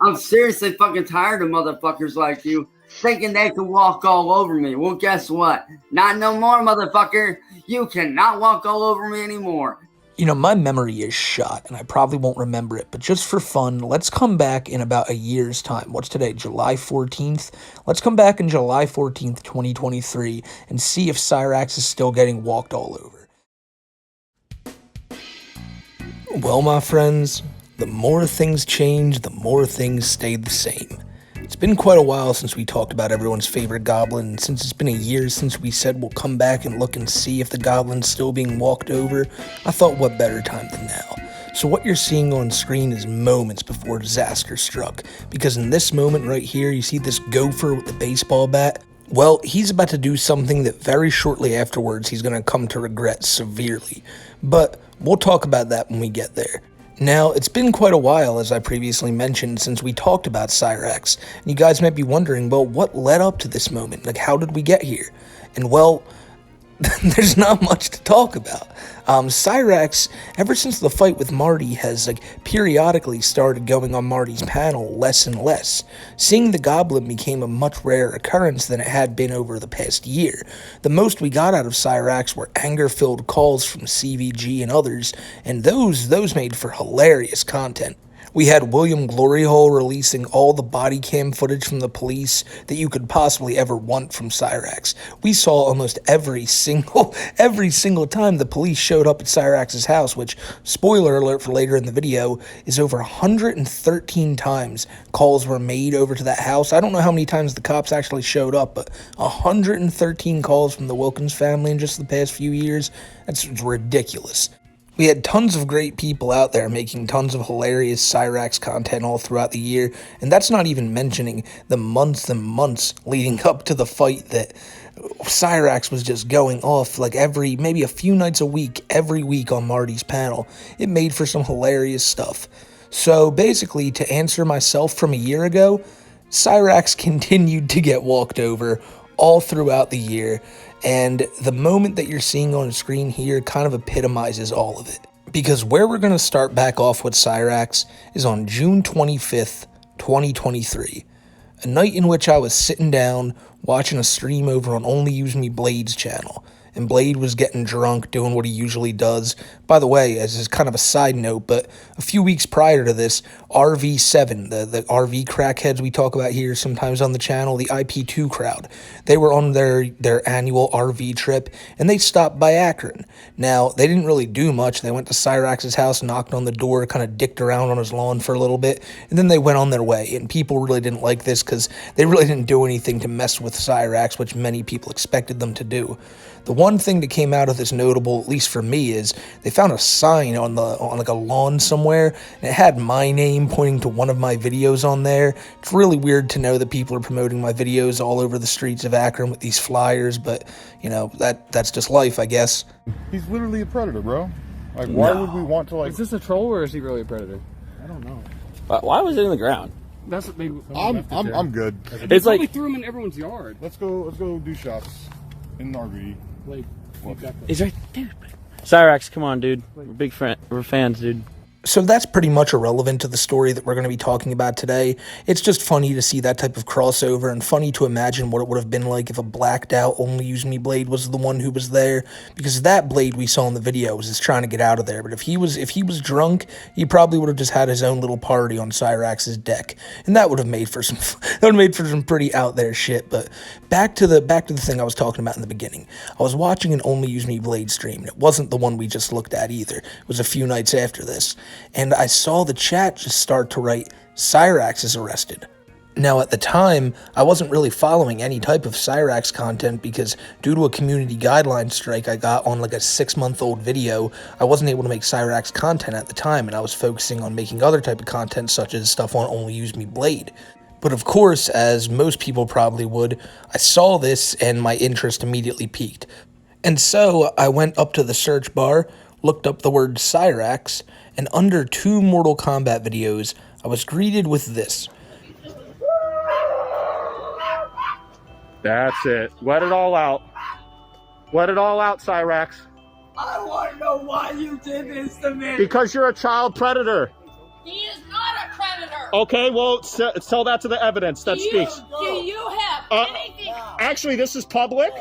I'm seriously fucking tired of motherfuckers like you thinking they can walk all over me. Well, guess what? Not no more, motherfucker. You cannot walk all over me anymore. You know, my memory is shot, and I probably won't remember it, but just for fun, let's come back in about a year's time. What's today, July 14th? Let's come back in July 14th, 2023, and see if Cyrax is still getting walked all over. Well, my friends, the more things change, the more things stay the same. It's been quite a while since we talked about everyone's favorite goblin, and since it's been a year since we said we'll come back and look and see if the goblin's still being walked over, I thought what better time than now. So what you're seeing on screen is moments before disaster struck, because in this moment right here, you see this gopher with the baseball bat. Well, he's about to do something that very shortly afterwards he's going to come to regret severely, but we'll talk about that when we get there. Now, it's been quite a while, as I previously mentioned, since we talked about Cyrax, and you guys might be wondering, well, what led up to this moment? Like, how did we get here? And well, there's not much to talk about. Cyrax, ever since the fight with Marty, has periodically started going on Marty's panel less and less. Seeing the goblin became a much rarer occurrence than it had been over the past year. The most we got out of Cyrax were anger-filled calls from CVG and others, and those made for hilarious content. We had William Gloryhole releasing all the body cam footage from the police that you could possibly ever want from Cyrax. We saw almost every single time the police showed up at Cyrax's house, which, spoiler alert for later in the video, is over 113 times calls were made over to that house. I don't know how many times the cops actually showed up, but 113 calls from the Wilkins family in just the past few years. That's ridiculous. We had tons of great people out there making tons of hilarious Cyrax content all throughout the year, and that's not even mentioning the months and months leading up to the fight that Cyrax was just going off maybe a few nights a week, every week on Marty's panel. It made for some hilarious stuff. So basically, to answer myself from a year ago, Cyrax continued to get walked over all throughout the year, and the moment that you're seeing on the screen here kind of epitomizes all of it. Because where we're going to start back off with Cyrax is on June 25th, 2023. A night in which I was sitting down watching a stream over on Only Use Me Blade's channel. And Blade was getting drunk, doing what he usually does. By the way, as kind of a side note, but a few weeks prior to this, RV7, the RV crackheads we talk about here sometimes on the channel, the IP2 crowd, they were on their annual RV trip, and they stopped by Akron. Now, they didn't really do much. They went to Cyrax's house, knocked on the door, kind of dicked around on his lawn for a little bit, and then they went on their way. And people really didn't like this because they really didn't do anything to mess with Cyrax, which many people expected them to do. The one thing that came out of this notable, at least for me, is they found a sign on a lawn somewhere, and it had my name pointing to one of my videos on there. It's really weird to know that people are promoting my videos all over the streets of Akron with these flyers, but you know, that's just life, I guess. He's literally a predator, bro. Like, why would we want to Is this a troll or is he really a predator? I don't know. Why was it in the ground? That's what they. I'm good. They probably threw him in everyone's yard. Let's go do shots in the RV. Like, He's right there. Cyrax, come on, dude. We're fans, dude. So that's pretty much irrelevant to the story that we're going to be talking about today. It's just funny to see that type of crossover, and funny to imagine what it would have been like if a blacked out Only Use Me Blade was the one who was there, because that Blade we saw in the video was just trying to get out of there. But if he was drunk, he probably would have just had his own little party on Cyrax's deck, and that would have made for some pretty out there shit. But back to the thing I was talking about in the beginning. I was watching an Only Use Me Blade stream, and it wasn't the one we just looked at either. It was a few nights after this. And I saw the chat just start to write, Cyrax is arrested. Now, at the time, I wasn't really following any type of Cyrax content because due to a community guideline strike I got on like a 6-month-old video, I wasn't able to make Cyrax content at the time, and I was focusing on making other type of content such as stuff on Only Use Me Blade. But of course, as most people probably would, I saw this and my interest immediately peaked. And so I went up to the search bar, looked up the word Cyrax, and under 2 Mortal Kombat videos, I was greeted with this. That's it. Let it all out. Let it all out, Cyrax. I want to know why you did this to me. Because you're a child predator. He is not a predator. Okay, well, tell that to the evidence that speaks. Do you have anything? Actually, this is public.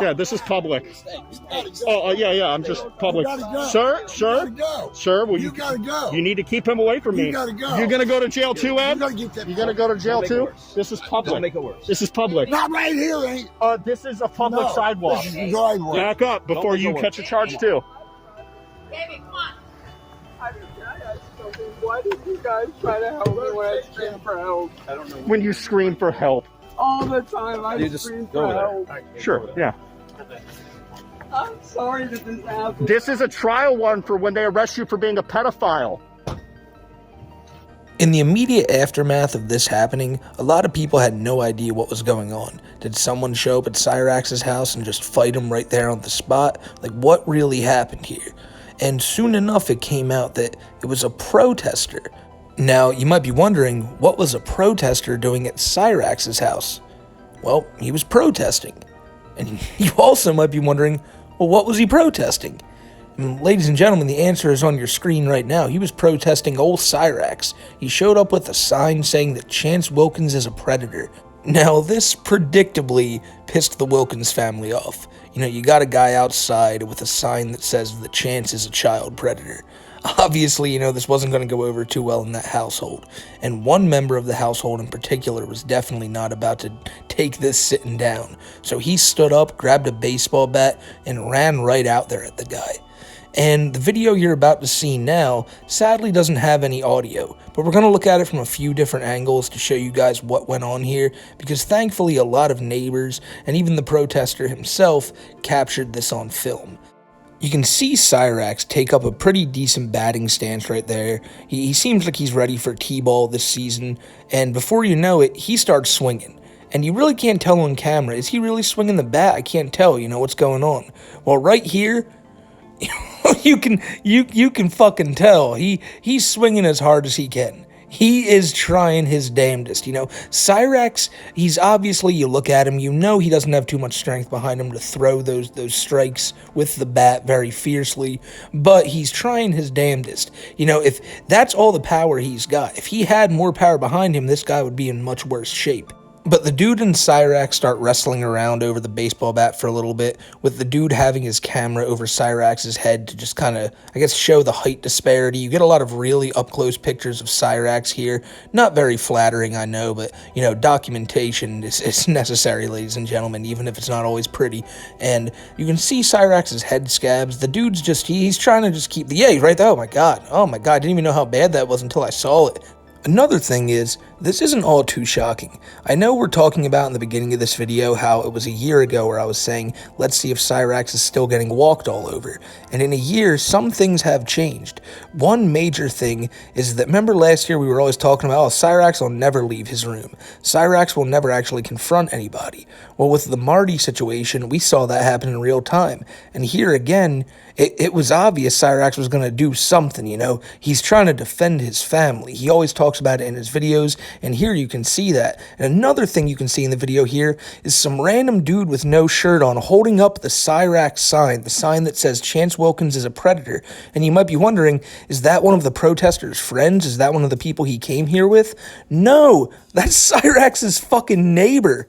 Yeah, this is public. Yeah, I'm just public. Sir, will you gotta go. You need to keep him away from me. You gotta go. You're gonna go to jail too, Ed? You gonna go to jail too? This is public. Don't make it worse. This is public. Not right here, ain't. This is a public sidewalk. This is the driveway. Back up before you catch a charge too. Baby, come on. Why did you guys try to help me when I screamed for help? I don't know. When you scream for help. All the time I You just scream go for there. help. Sure, yeah. I'm sorry that this happened. This is a trial one for when they arrest you for being a pedophile. In the immediate aftermath of this happening, a lot of people had no idea what was going on. Did someone show up at Cyrax's house and just fight him right there on the spot? Like, what really happened here? And soon enough, it came out that it was a protester. Now, you might be wondering, what was a protester doing at Cyrax's house? Well, he was protesting. And you also might be wondering, well, what was he protesting? And ladies and gentlemen, the answer is on your screen right now. He was protesting old Cyrax. He showed up with a sign saying that Chance Wilkins is a predator. Now, this predictably pissed the Wilkins family off. You know, you got a guy outside with a sign that says that Chance is a child predator. Obviously, you know, this wasn't going to go over too well in that household. And one member of the household in particular was definitely not about to take this sitting down. So he stood up, grabbed a baseball bat, and ran right out there at the guy. And the video you're about to see now sadly doesn't have any audio, but we're going to look at it from a few different angles to show you guys what went on here, because thankfully a lot of neighbors and even the protester himself captured this on film. You can see Cyrax take up a pretty decent batting stance right there. He seems like he's ready for T-ball this season, and before you know it, he starts swinging. And you really can't tell on camera, is he really swinging the bat? I can't tell, you know, what's going on. Well, right here, you can fucking tell. He's swinging as hard as he can. He is trying his damnedest, you know. Cyrax, he's obviously, you look at him, you know he doesn't have too much strength behind him to throw those strikes with the bat very fiercely, but he's trying his damnedest. You know, if that's all the power he's got, if he had more power behind him, this guy would be in much worse shape. But the dude and Cyrax start wrestling around over the baseball bat for a little bit, with the dude having his camera over Cyrax's head to just kind of, I guess, show the height disparity. You get a lot of really up-close pictures of Cyrax here. Not very flattering, I know, but, you know, documentation is necessary, ladies and gentlemen, even if it's not always pretty. And you can see Cyrax's head scabs. The dude's just, he's trying to just keep the, yeah, he's right there. Oh my god, I didn't even know how bad that was until I saw it. Another thing is, this isn't all too shocking. I know we're talking about in the beginning of this video how it was a year ago where I was saying, let's see if Cyrax is still getting walked all over. And in a year, some things have changed. One major thing is that, remember last year we were always talking about, oh, Cyrax will never leave his room. Cyrax will never actually confront anybody. Well, with the Marty situation, we saw that happen in real time. And here again, it was obvious Cyrax was going to do something, you know. He's trying to defend his family. He always talks about it in his videos, and here you can see that. And another thing you can see in the video here is some random dude with no shirt on holding up the Cyrax sign, the sign that says Chance Wilkins is a predator. And you might be wondering, is that one of the protesters' friends? Is that one of the people he came here with? No, that's Cyrax's fucking neighbor.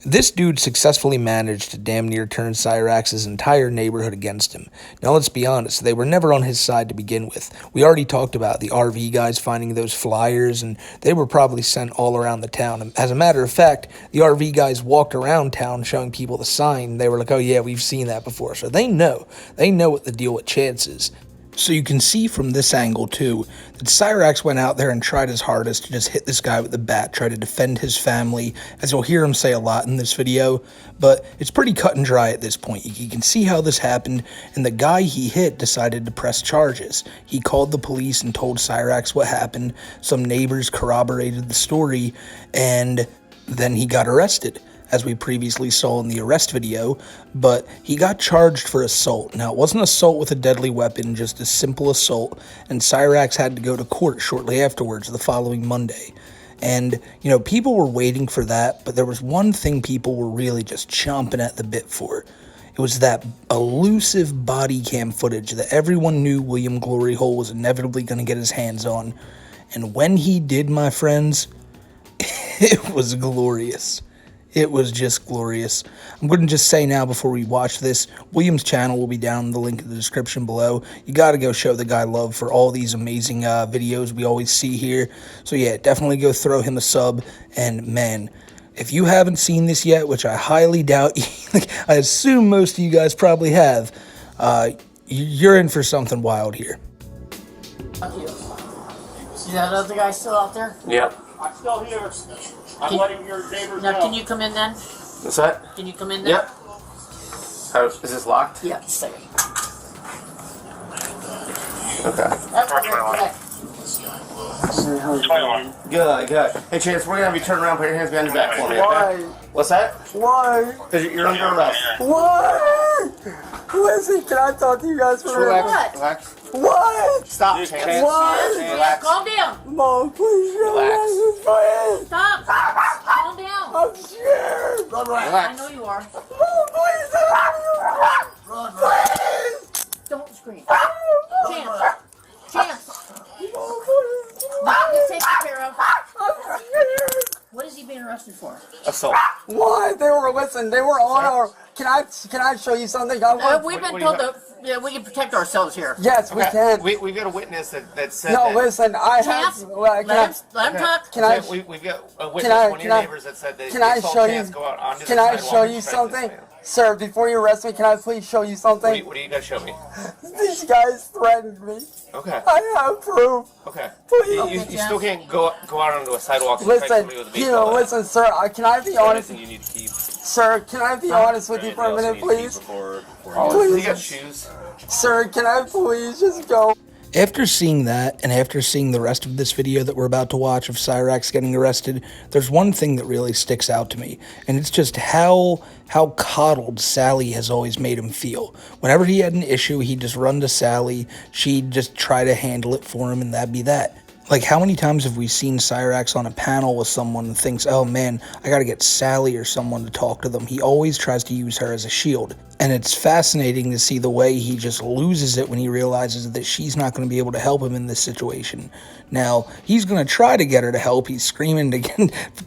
This dude successfully managed to damn near turn Cyrax's entire neighborhood against him. Now let's be honest, they were never on his side to begin with. We already talked about the RV guys finding those flyers, and they were probably sent all around the town. As a matter of fact, the RV guys walked around town showing people the sign. They were like, oh yeah, we've seen that before. So they know what the deal with Chance is. So you can see from this angle too, that Cyrax went out there and tried his hardest to just hit this guy with the bat, try to defend his family, as you'll hear him say a lot in this video, but it's pretty cut and dry at this point. You can see how this happened, and the guy he hit decided to press charges. He called the police and told Cyrax what happened. Some neighbors corroborated the story, and then he got arrested, as we previously saw in the arrest video, but he got charged for assault. Now, it wasn't assault with a deadly weapon, just a simple assault, and Cyrax had to go to court shortly afterwards, the following Monday. And, you know, people were waiting for that, but there was one thing people were really just chomping at the bit for. It was that elusive body cam footage that everyone knew William Glory Hole was inevitably going to get his hands on. And when he did, my friends, it was glorious. It was just glorious. I'm going to just say now before we watch this, William's channel will be down in the link in the description below. You got to go show the guy love for all these amazing videos we always see here. So yeah, definitely go throw him a sub. And man, if you haven't seen this yet, which I highly doubt, I assume most of you guys probably have, you're in for something wild here. Is that other guy still out there? Yep. I'm still here. I'm letting your neighbors know. Now, can you come in then? What's that? Can you come in then? Yep. How, is this locked? Yeah, stay. Okay. That's correct. Good, good. Hey, Chance, we're gonna have you turn around, put your hands behind your back for me, okay? Why? What's that? Why? Because you're under arrest. Why? Listen, can I talk to you guys for a minute? Relax, relax. What? Stop, Chance. Why? Relax. Calm down. Mom, please relax. Please. Stop. Calm down. I'm scared. I know you are. Mom, please. Please. Don't scream. Chance. Chance. Mom is taken care of. I'm scared. What is he being arrested for? Assault. Why? They were on our. Can I show you something? We've been told that we can protect ourselves here. Yes, we can. We've got a witness that said No, that. listen, I have. Chance, Well, let him talk. Can I? We've got a witness, one of your neighbors that said that Can I they saw show Chance you? go out onto Can the I sidewalk show and you strike this something, man. sir? Before you arrest me, can I please show you something? What do you got to show me? These guys threatened me. Okay. I have proof. Okay. Please. You still can't go out onto a sidewalk and strike Listen, somebody with a baseball bat. listen, sir. Can I be honest? Anything you need to keep. Sir, can I be honest with you for a minute, please? You got shoes. Sir, can I please just go? After seeing that, and after seeing the rest of this video that we're about to watch of Cyrax getting arrested, there's one thing that really sticks out to me, and it's just how coddled Sally has always made him feel. Whenever he had an issue, he'd just run to Sally, she'd just try to handle it for him, and that'd be that. Like, how many times have we seen Cyrax on a panel with someone and thinks, oh man, I gotta get Sally or someone to talk to them. He always tries to use her as a shield. And it's fascinating to see the way he just loses it when he realizes that she's not going to be able to help him in this situation. Now, he's going to try to get her to help. He's screaming to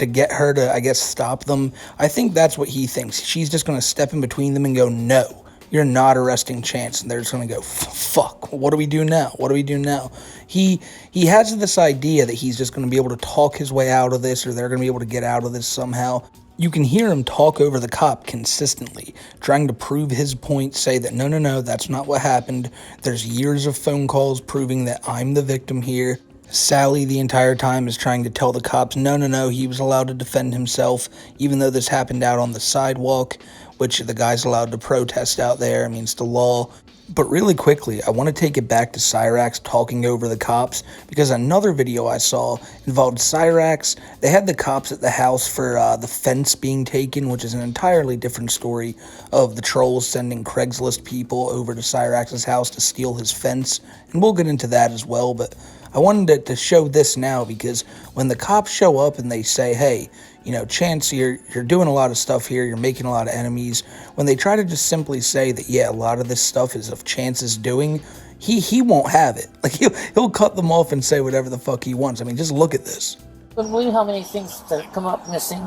get her to, I guess, stop them. I think that's what he thinks. She's just going to step in between them and go, no, you're not arresting Chance. And they're just going to go, fuck, what do we do now? What do we do now? He has this idea that he's just going to be able to talk his way out of this, or they're going to be able to get out of this somehow. You can hear him talk over the cop consistently, trying to prove his point, say that no, that's not what happened. There's years of phone calls proving that I'm the victim here. Sally the entire time is trying to tell the cops, no, he was allowed to defend himself, even though this happened out on the sidewalk, which the guy's allowed to protest out there. I mean, it's the law. But really quickly, I want to take it back to Cyrax talking over the cops, because another video I saw involved Cyrax. They had the cops at the house for the fence being taken, which is an entirely different story of the trolls sending Craigslist people over to Cyrax's house to steal his fence, and we'll get into that as well. But I wanted to show this now, because when the cops show up and they say, hey, you know, Chance, you're doing a lot of stuff here, you're making a lot of enemies, when they try to just simply say that, yeah, a lot of this stuff is of Chance's doing, he won't have it. Like, he'll cut them off and say whatever the fuck he wants. I mean, just look at this. Couldn't believe how many things that come up missing.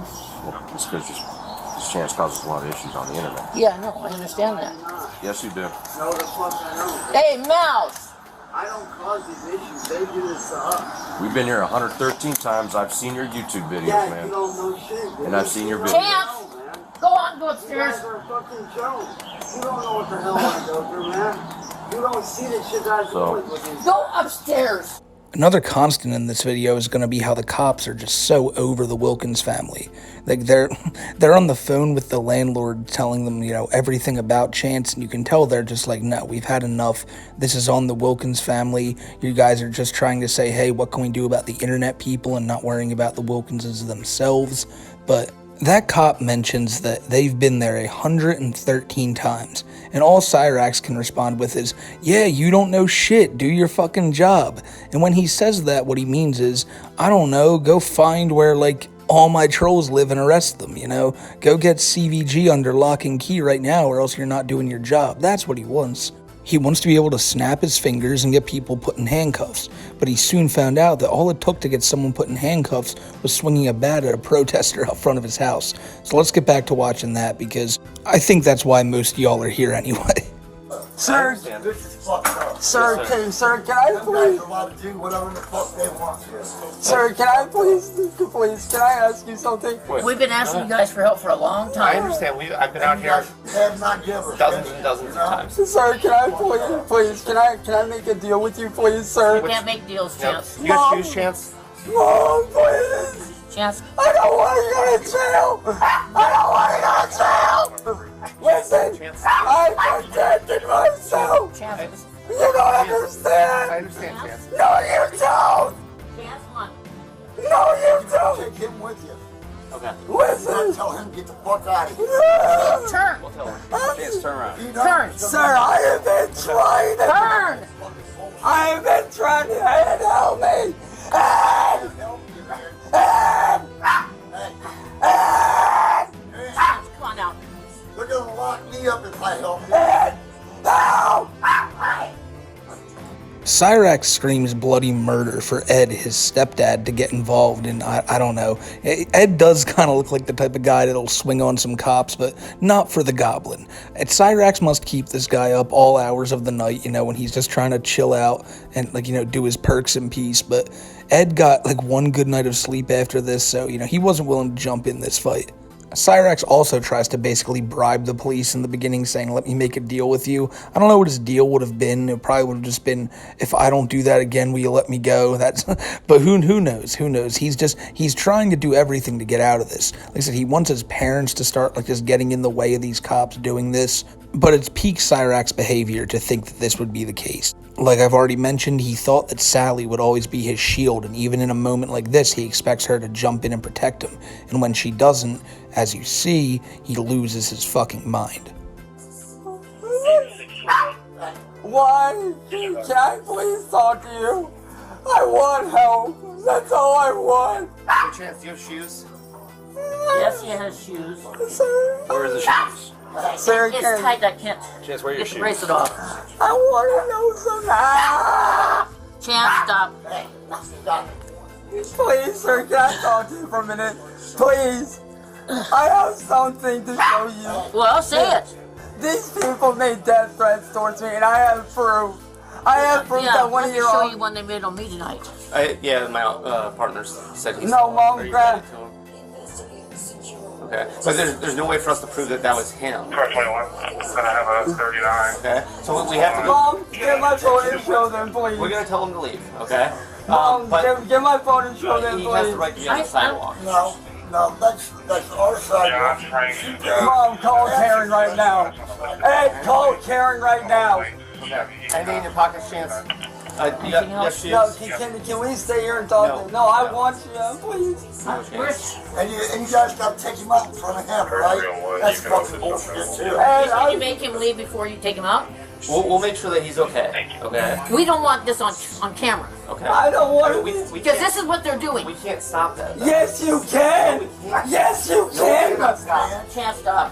It's because this Chance causes a lot of issues on the internet. Yeah, no, I understand that. Yes, you do. No, the fuck I don't. Hey, Mouse! I don't cause these issues. They do this to us. We've been here 113 times. I've seen your YouTube videos, Yeah, man. you don't know shit, dude. And I've seen your videos. Chance! Go on, go You upstairs. guys are a fucking joke. You don't know what the hell I go through, man. You don't see the shit I So- do with these. Go upstairs. Another constant in this video is going to be how the cops are just so over the Wilkins family. Like, they're on the phone with the landlord telling them, you know, everything about Chance, and you can tell they're just like, no, we've had enough. This is on the Wilkins family. You guys are just trying to say, hey, what can we do about the internet people, and not worrying about the Wilkinses themselves. But that cop mentions that they've been there 113 times, and all Cyrax can respond with is, yeah, you don't know shit, do your fucking job. And when he says that, what he means is, I don't know, go find where, like, all my trolls live and arrest them, you know? Go get CVG under lock and key right now, or else you're not doing your job. That's what he wants. He wants to be able to snap his fingers and get people put in handcuffs, but he soon found out that all it took to get someone put in handcuffs was swinging a bat at a protester out front of his house. So let's get back to watching that, because I think that's why most of y'all are here anyway. Sir, sir, can I please? Do whatever the fuck they want to. Sir, can I please, can I ask you something? We've been asking you guys for help for a long time. I understand. I've been out here dozens and dozens of times. Sir, can I please, can I make a deal with you, please, sir? We can't make deals, Chance. You got shoes, Chance? Mom, please. Chance. I don't want to go to jail. I don't want to go to jail. Listen, I protected myself. Chance. You don't understand. I understand, Chance. No, you don't. Chance, one. No, you don't. Take him with you. Okay. Listen. Tell him to get the fuck out of here. Turn. We'll tell him. Chance, turn around. Turn. Sir, I have been trying to. Turn. I have been trying to help me. Come on now. They're gonna lock me up if I help you. Cyrax screams bloody murder for Ed, his stepdad, to get involved, and I don't know. Ed does kind of look like the type of guy that'll swing on some cops, but not for the goblin. And Cyrax must keep this guy up all hours of the night, when he's just trying to chill out and, do his perks in peace. But Ed got, one good night of sleep after this, so, he wasn't willing to jump in this fight. Cyrax also tries to basically bribe the police in the beginning, saying, let me make a deal with you. I don't know what his deal would have been. It probably would have just been, if I don't do that again, will you let me go? But who knows? Who knows? He's trying to do everything to get out of this. Like I said, he wants his parents to start, just getting in the way of these cops doing this. But it's peak Cyrax behavior to think that this would be the case. Like I've already mentioned, he thought that Sally would always be his shield, and even in a moment like this, he expects her to jump in and protect him. And when she doesn't, as you see, he loses his fucking mind. Why? Can I please talk to you? I want help. That's all I want. Hey, Chance, do you have shoes? Yes, he has shoes. Sir, Where are the shoes? Sir, It's tight, I can't Chance, where are your get the shoes? bracelet off. I want to know something. Chance, stop. Please, sir, can I talk to you for a minute? Please. I have something to show you. Well, say it. These people made death threats towards me, and I have proof. I have proof that one let of me your show own... you one they made on me tonight. Yeah, my partners said he's... No, Mom, Are you Grab. ready to him? Okay, but there's no way for us to prove that was him. 21. Then I have a 39. Okay, so we have to go... Mom, get my phone and show them, please. We're gonna tell him to leave, okay? Mom, but get my phone and show them, he has the please. right to be on the sidewalk. No, that's our side. Yeah, I'm trying to... Mom, call Karen right now. Ed, call Karen right now. Okay. Anything in your pockets, Chance? You got shoes? No, can we stay here and talk? No, I want you, please. And you guys got to take him out in front of him, right? That's fucking bullshit, too. Can you make him leave before you take him out? We'll make sure that he's okay. Okay. We don't want this on camera. Okay. I don't want to Because this is what they're doing. We can't stop that. Yes, you can. Yes, you can. Chance, stop.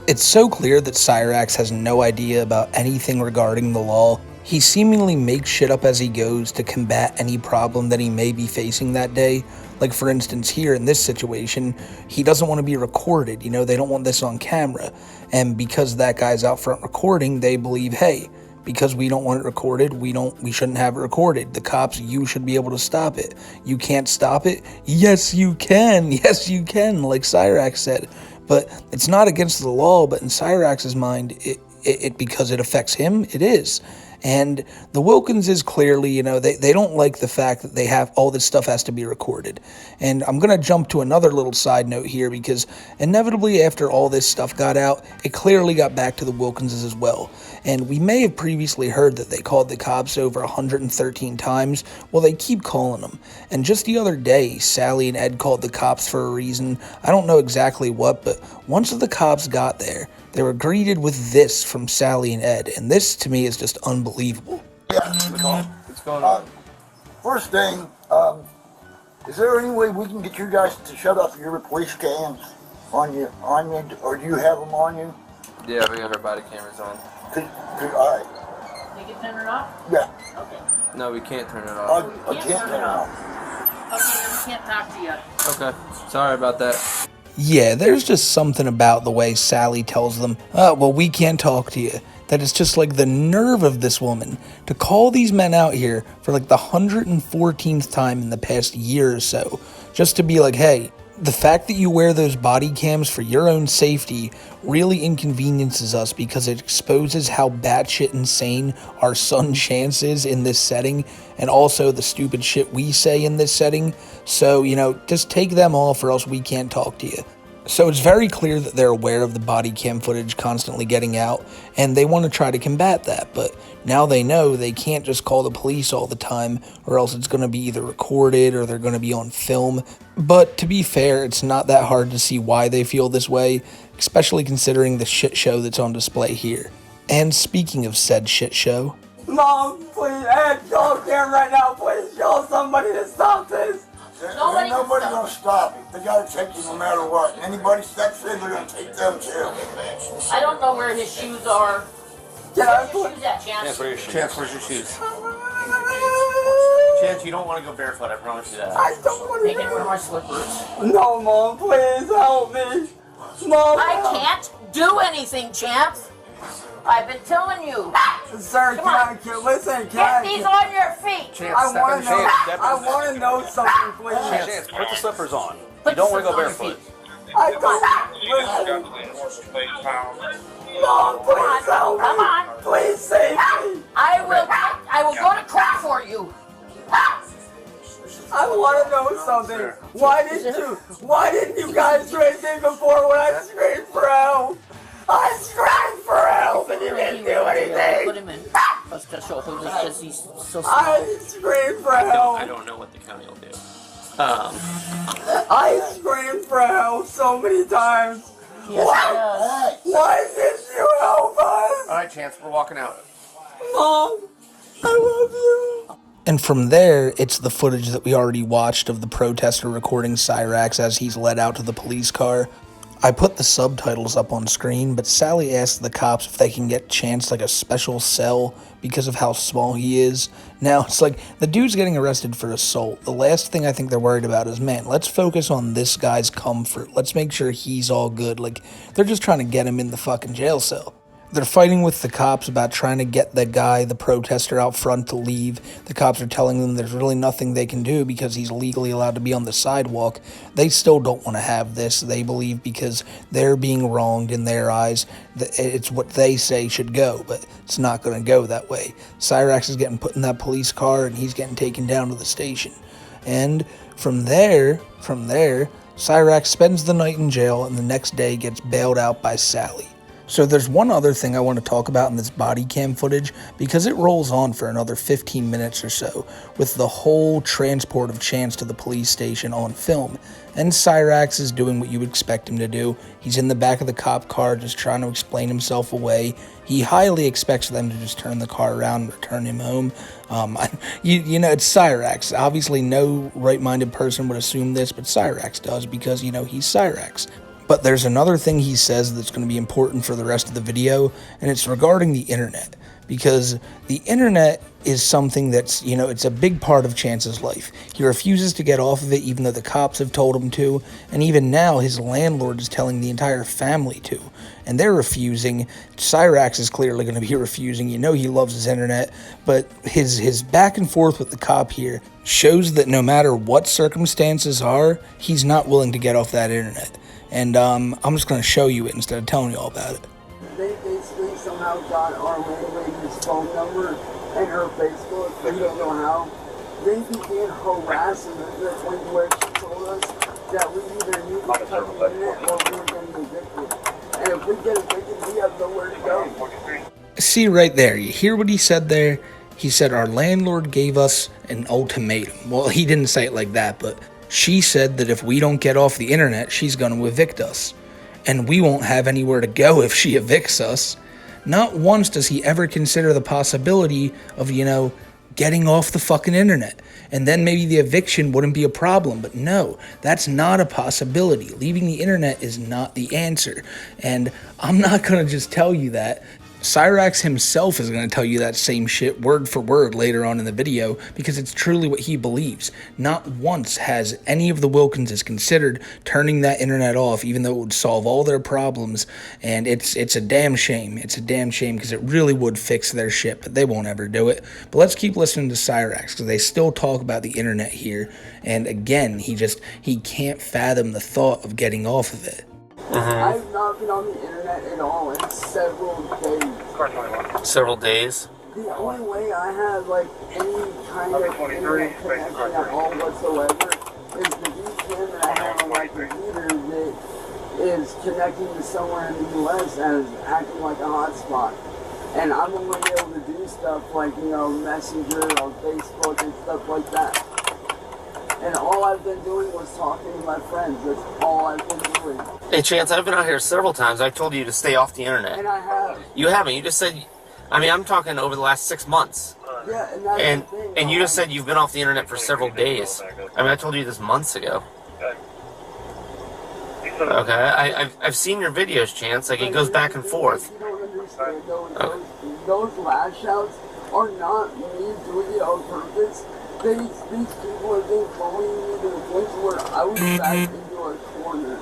It's so clear that Cyrax has no idea about anything regarding the law. He seemingly makes shit up as he goes to combat any problem that he may be facing that day. Like, for instance, here in this situation, he doesn't want to be recorded. They don't want this on camera. And because that guy's out front recording, they believe, hey, because we don't want it recorded, we shouldn't have it recorded. The cops, you should be able to stop it. You can't stop it? Yes, you can. Yes, you can, like Cyrax said. But it's not against the law, but in Cyrax's mind, it because it affects him, it is. And the Wilkinses clearly, they don't like the fact that they have all this stuff has to be recorded. And I'm going to jump to another little side note here, because inevitably after all this stuff got out, it clearly got back to the Wilkinses as well. And we may have previously heard that they called the cops over 113 times. Well, they keep calling them. And just the other day, Sally and Ed called the cops for a reason. I don't know exactly what, but once the cops got there, they were greeted with this from Sally and Ed. And this, to me, is just unbelievable. What's going on? First thing, is there any way we can get you guys to shut up your police cams on you, or do you have them on you? Yeah, we have our body cameras on. Alright. You can turn it off? Yeah. Okay. No, we can't turn it off. I can't turn it off. Okay, then we can't talk to you. Okay. Sorry about that. Yeah, there's just something about the way Sally tells them, oh, well, we can't talk to you. That it's just like the nerve of this woman to call these men out here for like the 114th time in the past year or so, just to be like, hey, the fact that you wear those body cams for your own safety really inconveniences us because it exposes how batshit insane our son Chance is in this setting, and also the stupid shit we say in this setting. So, you know, just take them off or else we can't talk to you. So it's very clear that they're aware of the body cam footage constantly getting out, and they want to try to combat that, but now they know they can't just call the police all the time, or else it's going to be either recorded or they're going to be on film. But to be fair, it's not that hard to see why they feel this way, especially considering the shit show that's on display here. And speaking of said shit show... Mom, please, hey, call Karen right now, please. Call somebody to stop this. Nobody gonna stop it. They gotta take you no matter what. Anybody steps in, they're gonna take them too. I don't know where his shoes are. Can I Where's your shoes at, Chance? Where are your shoes? Chance, where's your shoes? Chance, you don't want to go barefoot, I promise you that. I don't want They can wear my slippers. No, Mom, please help me. Mom, I can't do anything, Chance. I've been telling you. Sir, listen, Get these on your feet. Chance, I want to know something, please. Chance, put the slippers on. Put You don't want to the go slippers on your barefoot. I don't. Mom, please help me. Come on. Please save me. I will go to court for you. I want to know something. Why didn't you guys do anything before when I screamed for help? I screamed for help and you didn't do anything. Put him in a special hold because he's so small. I screamed for help. I don't know what the county will do. I screamed for help so many times. Yes, Why didn't you help us? Alright, Chance, we're walking out. Mom, I love you. And from there, it's the footage that we already watched of the protester recording Cyrax as he's led out to the police car. I put the subtitles up on screen, but Sally asked the cops if they can get Chance like a special cell because of how small he is. Now, it's like, the dude's getting arrested for assault. The last thing I think they're worried about is, man, let's focus on this guy's comfort. Let's make sure he's all good. Like, they're just trying to get him in the fucking jail cell. They're fighting with the cops about trying to get the guy, the protester out front, to leave. The cops are telling them there's really nothing they can do because he's legally allowed to be on the sidewalk. They still don't want to have this, they believe, because they're being wronged in their eyes. It's what they say should go, but it's not going to go that way. Cyrax is getting put in that police car, and he's getting taken down to the station. And from there, Cyrax spends the night in jail, and the next day gets bailed out by Sally. So there's one other thing I want to talk about in this body cam footage, because it rolls on for another 15 minutes or so, with the whole transport of Chance to the police station on film. And Cyrax is doing what you would expect him to do. He's in the back of the cop car just trying to explain himself away. He highly expects them to just turn the car around and return him home. You know, it's Cyrax. Obviously no right-minded person would assume this, but Cyrax does because, you know, he's Cyrax. But there's another thing he says that's going to be important for the rest of the video, and it's regarding the internet. Because the internet is something that's, you know, it's a big part of Chance's life. He refuses to get off of it even though the cops have told him to, and even now his landlord is telling the entire family to. And they're refusing. Cyrax is clearly going to be refusing. You know he loves his internet, but his back and forth with the cop here shows that no matter what circumstances are, he's not willing to get off that internet. And I'm just going to show you it instead of telling you all about it. They basically somehow got our landlady's phone number and her Facebook. They don't know how. They began harassing us to the point where she told us that we either need to cut the internet or we were getting evicted. And if we get evicted, we have nowhere to go. See right there, you hear what he said there? He said our landlord gave us an ultimatum. Well, he didn't say it like that, but she said that if we don't get off the internet, she's going to evict us. And we won't have anywhere to go if she evicts us. Not once does he ever consider the possibility of, you know, getting off the fucking internet. And then maybe the eviction wouldn't be a problem. But no, that's not a possibility. Leaving the internet is not the answer. And I'm not going to just tell you that. Cyrax himself is going to tell you that same shit word for word later on in the video because it's truly what he believes. Not once has any of the Wilkinses considered turning that internet off, even though it would solve all their problems, and it's a damn shame. It's a damn shame because it really would fix their shit, but they won't ever do it. But let's keep listening to Cyrax because they still talk about the internet here, and again, he can't fathom the thought of getting off of it. I've not been on the internet at all in several days. Several days? The only way I have like any kind of internet connection at all whatsoever is the VPN that I have on my computer that is connecting to somewhere in the US and is acting like a hotspot. And I'm only able to do stuff like, you know, Messenger or Facebook and stuff like that. And all I've been doing was talking to my friends. That's all I've been doing. Hey, Chance, I've been out here several times. I've told you to stay off the internet. And I have. You haven't. You just said... I mean, I'm talking over the last 6 months. Yeah, and that's the thing. And you just said you've been off the internet for several days. I mean, I told you this months ago. Okay, I've seen your videos, Chance. Like, it goes back and forth. You don't understand. Those lash outs are not me doing it on purpose. These people have been bullying me to the point where I was backed into a corner.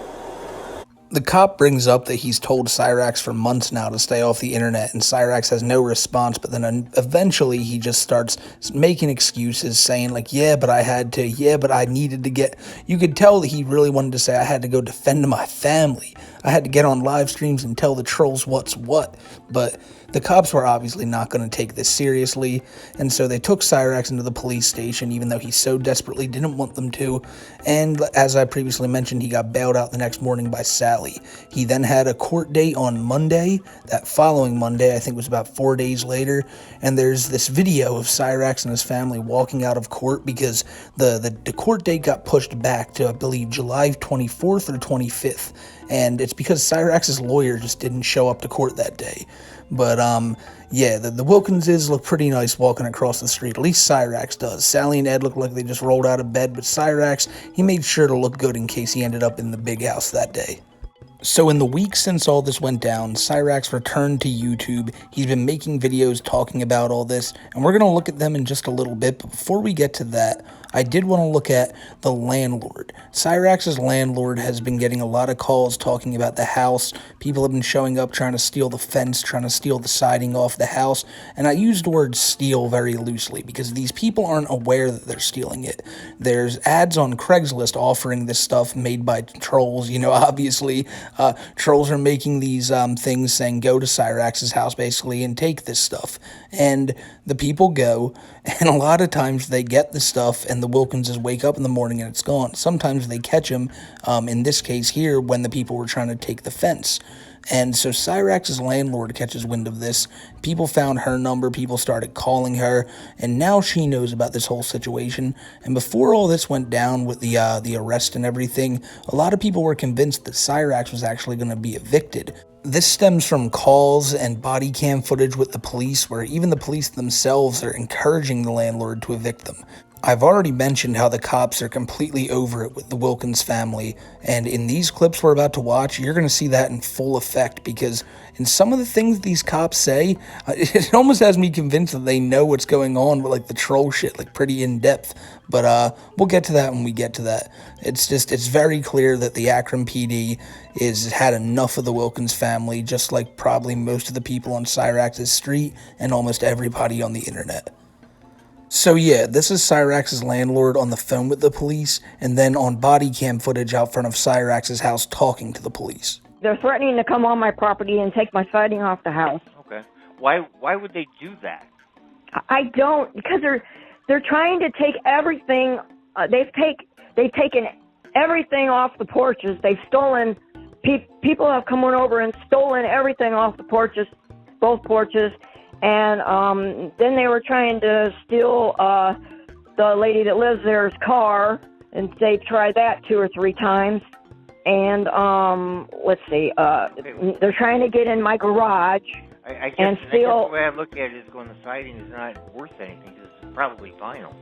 The cop brings up that he's told Cyrax for months now to stay off the internet, and Cyrax has no response, but then eventually he just starts making excuses, saying like, yeah, but I had to, yeah, but I needed to get... You could tell that he really wanted to say, I had to go defend my family. I had to get on live streams and tell the trolls what's what, but the cops were obviously not going to take this seriously, and so they took Cyrax into the police station, even though he so desperately didn't want them to, and as I previously mentioned, he got bailed out the next morning by Sally. He then had a court date on Monday. That following Monday, I think it was about 4 days later, and there's this video of Cyrax and his family walking out of court because the court date got pushed back to, I believe, July 24th or 25th, and it's because Cyrax's lawyer just didn't show up to court that day. But, yeah, the Wilkinses look pretty nice walking across the street. At least Cyrax does. Sally and Ed look like they just rolled out of bed, but Cyrax, he made sure to look good in case he ended up in the big house that day. So in the weeks since all this went down, Cyrax returned to YouTube. He's been making videos talking about all this, and we're going to look at them in just a little bit. But before we get to that, I did want to look at the Landlord. Cyrax's Landlord has been getting a lot of calls talking about the house. People have been showing up trying to steal the fence, trying to steal the siding off the house. And I use the word steal very loosely because these people aren't aware that they're stealing it. There's ads on Craigslist offering this stuff made by trolls. You know, obviously, trolls are making these things saying go to Cyrax's house basically and take this stuff. And the people go, and a lot of times they get the stuff and the Wilkinses wake up in the morning and it's gone. Sometimes they catch him, in this case here, when the people were trying to take the fence. And so Cyrax's Landlord catches wind of this. People found her number, people started calling her, and now she knows about this whole situation. And before all this went down with the arrest and everything, a lot of people were convinced that Cyrax was actually going to be evicted. This stems from calls and body cam footage with the police, where even the police themselves are encouraging the landlord to evict them. I've already mentioned how the cops are completely over it with the Wilkins family, and in these clips we're about to watch, you're going to see that in full effect, because in some of the things these cops say, it almost has me convinced that they know what's going on with, like, the troll shit, like, pretty in-depth, but we'll get to that when we get to that. It's very clear that the Akron PD has had enough of the Wilkins family, just like probably most of the people on Cyrax's street and almost everybody on the internet. So yeah, this is Cyrax's Landlord on the phone with the police, and then on body cam footage out front of Cyrax's house talking to the police. They're threatening to come on my property and take my siding off the house. Okay. Why would they do that? I don't, because they're trying to take everything. They've taken everything off the porches. They've stolen. People have come on over and stolen everything off the porches, both porches. And then they were trying to steal the lady that lives there's car, and they tried that 2 or 3 times. And let's see, they're trying to get in my garage I guess, and steal. The way I look at it is going, the siding is not worth anything because it's probably vinyl.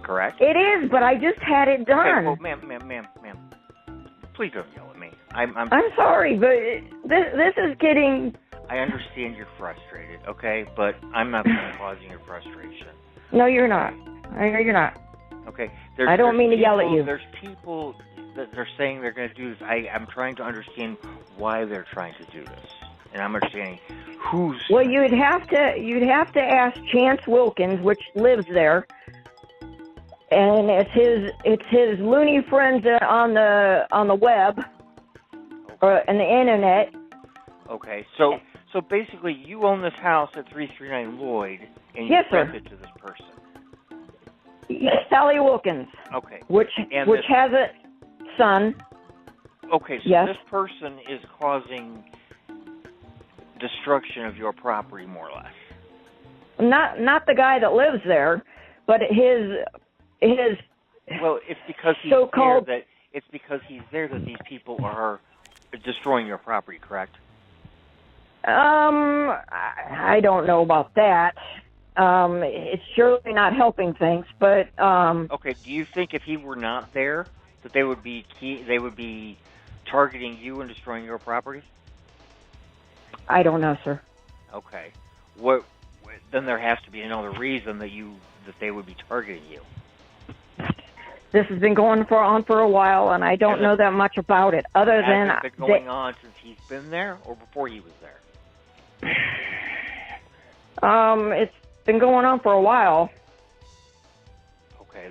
Correct? It is, but I just had it done. Okay, well, ma'am, please don't yell at me. I'm sorry, but this is getting I understand you're frustrated, okay? But I'm not the one causing your frustration. No, you're not. You're not. Okay? I don't mean to yell at you. There's people that they're saying they're going to do this. I'm trying to understand why they're trying to do this. And I'm understanding who's... Well, you'd have to ask Chance Wilkins, which lives there. And it's his loony friends on the web or and the internet. Okay, so basically you own this house at 339 Lloyd, and you Yes, sir. rent it to this person. Yes, Sally Wilkins. Okay. Which has a son. Okay, so yes. This person is causing destruction of your property, more or less. Not the guy that lives there, but his. Well, it's because he's so-called, there that it's because he's there that these people are destroying your property, correct? I don't know about that. It's surely not helping things, but Okay, do you think if he were not there that they would be targeting you and destroying your property? I don't know, sir. Okay. Then there has to be another reason that they would be targeting you. This has been going on for a while, and I don't know that much about it. Other than has it been going on since he's been there, or before he was there? It's been going on for a while. Okay,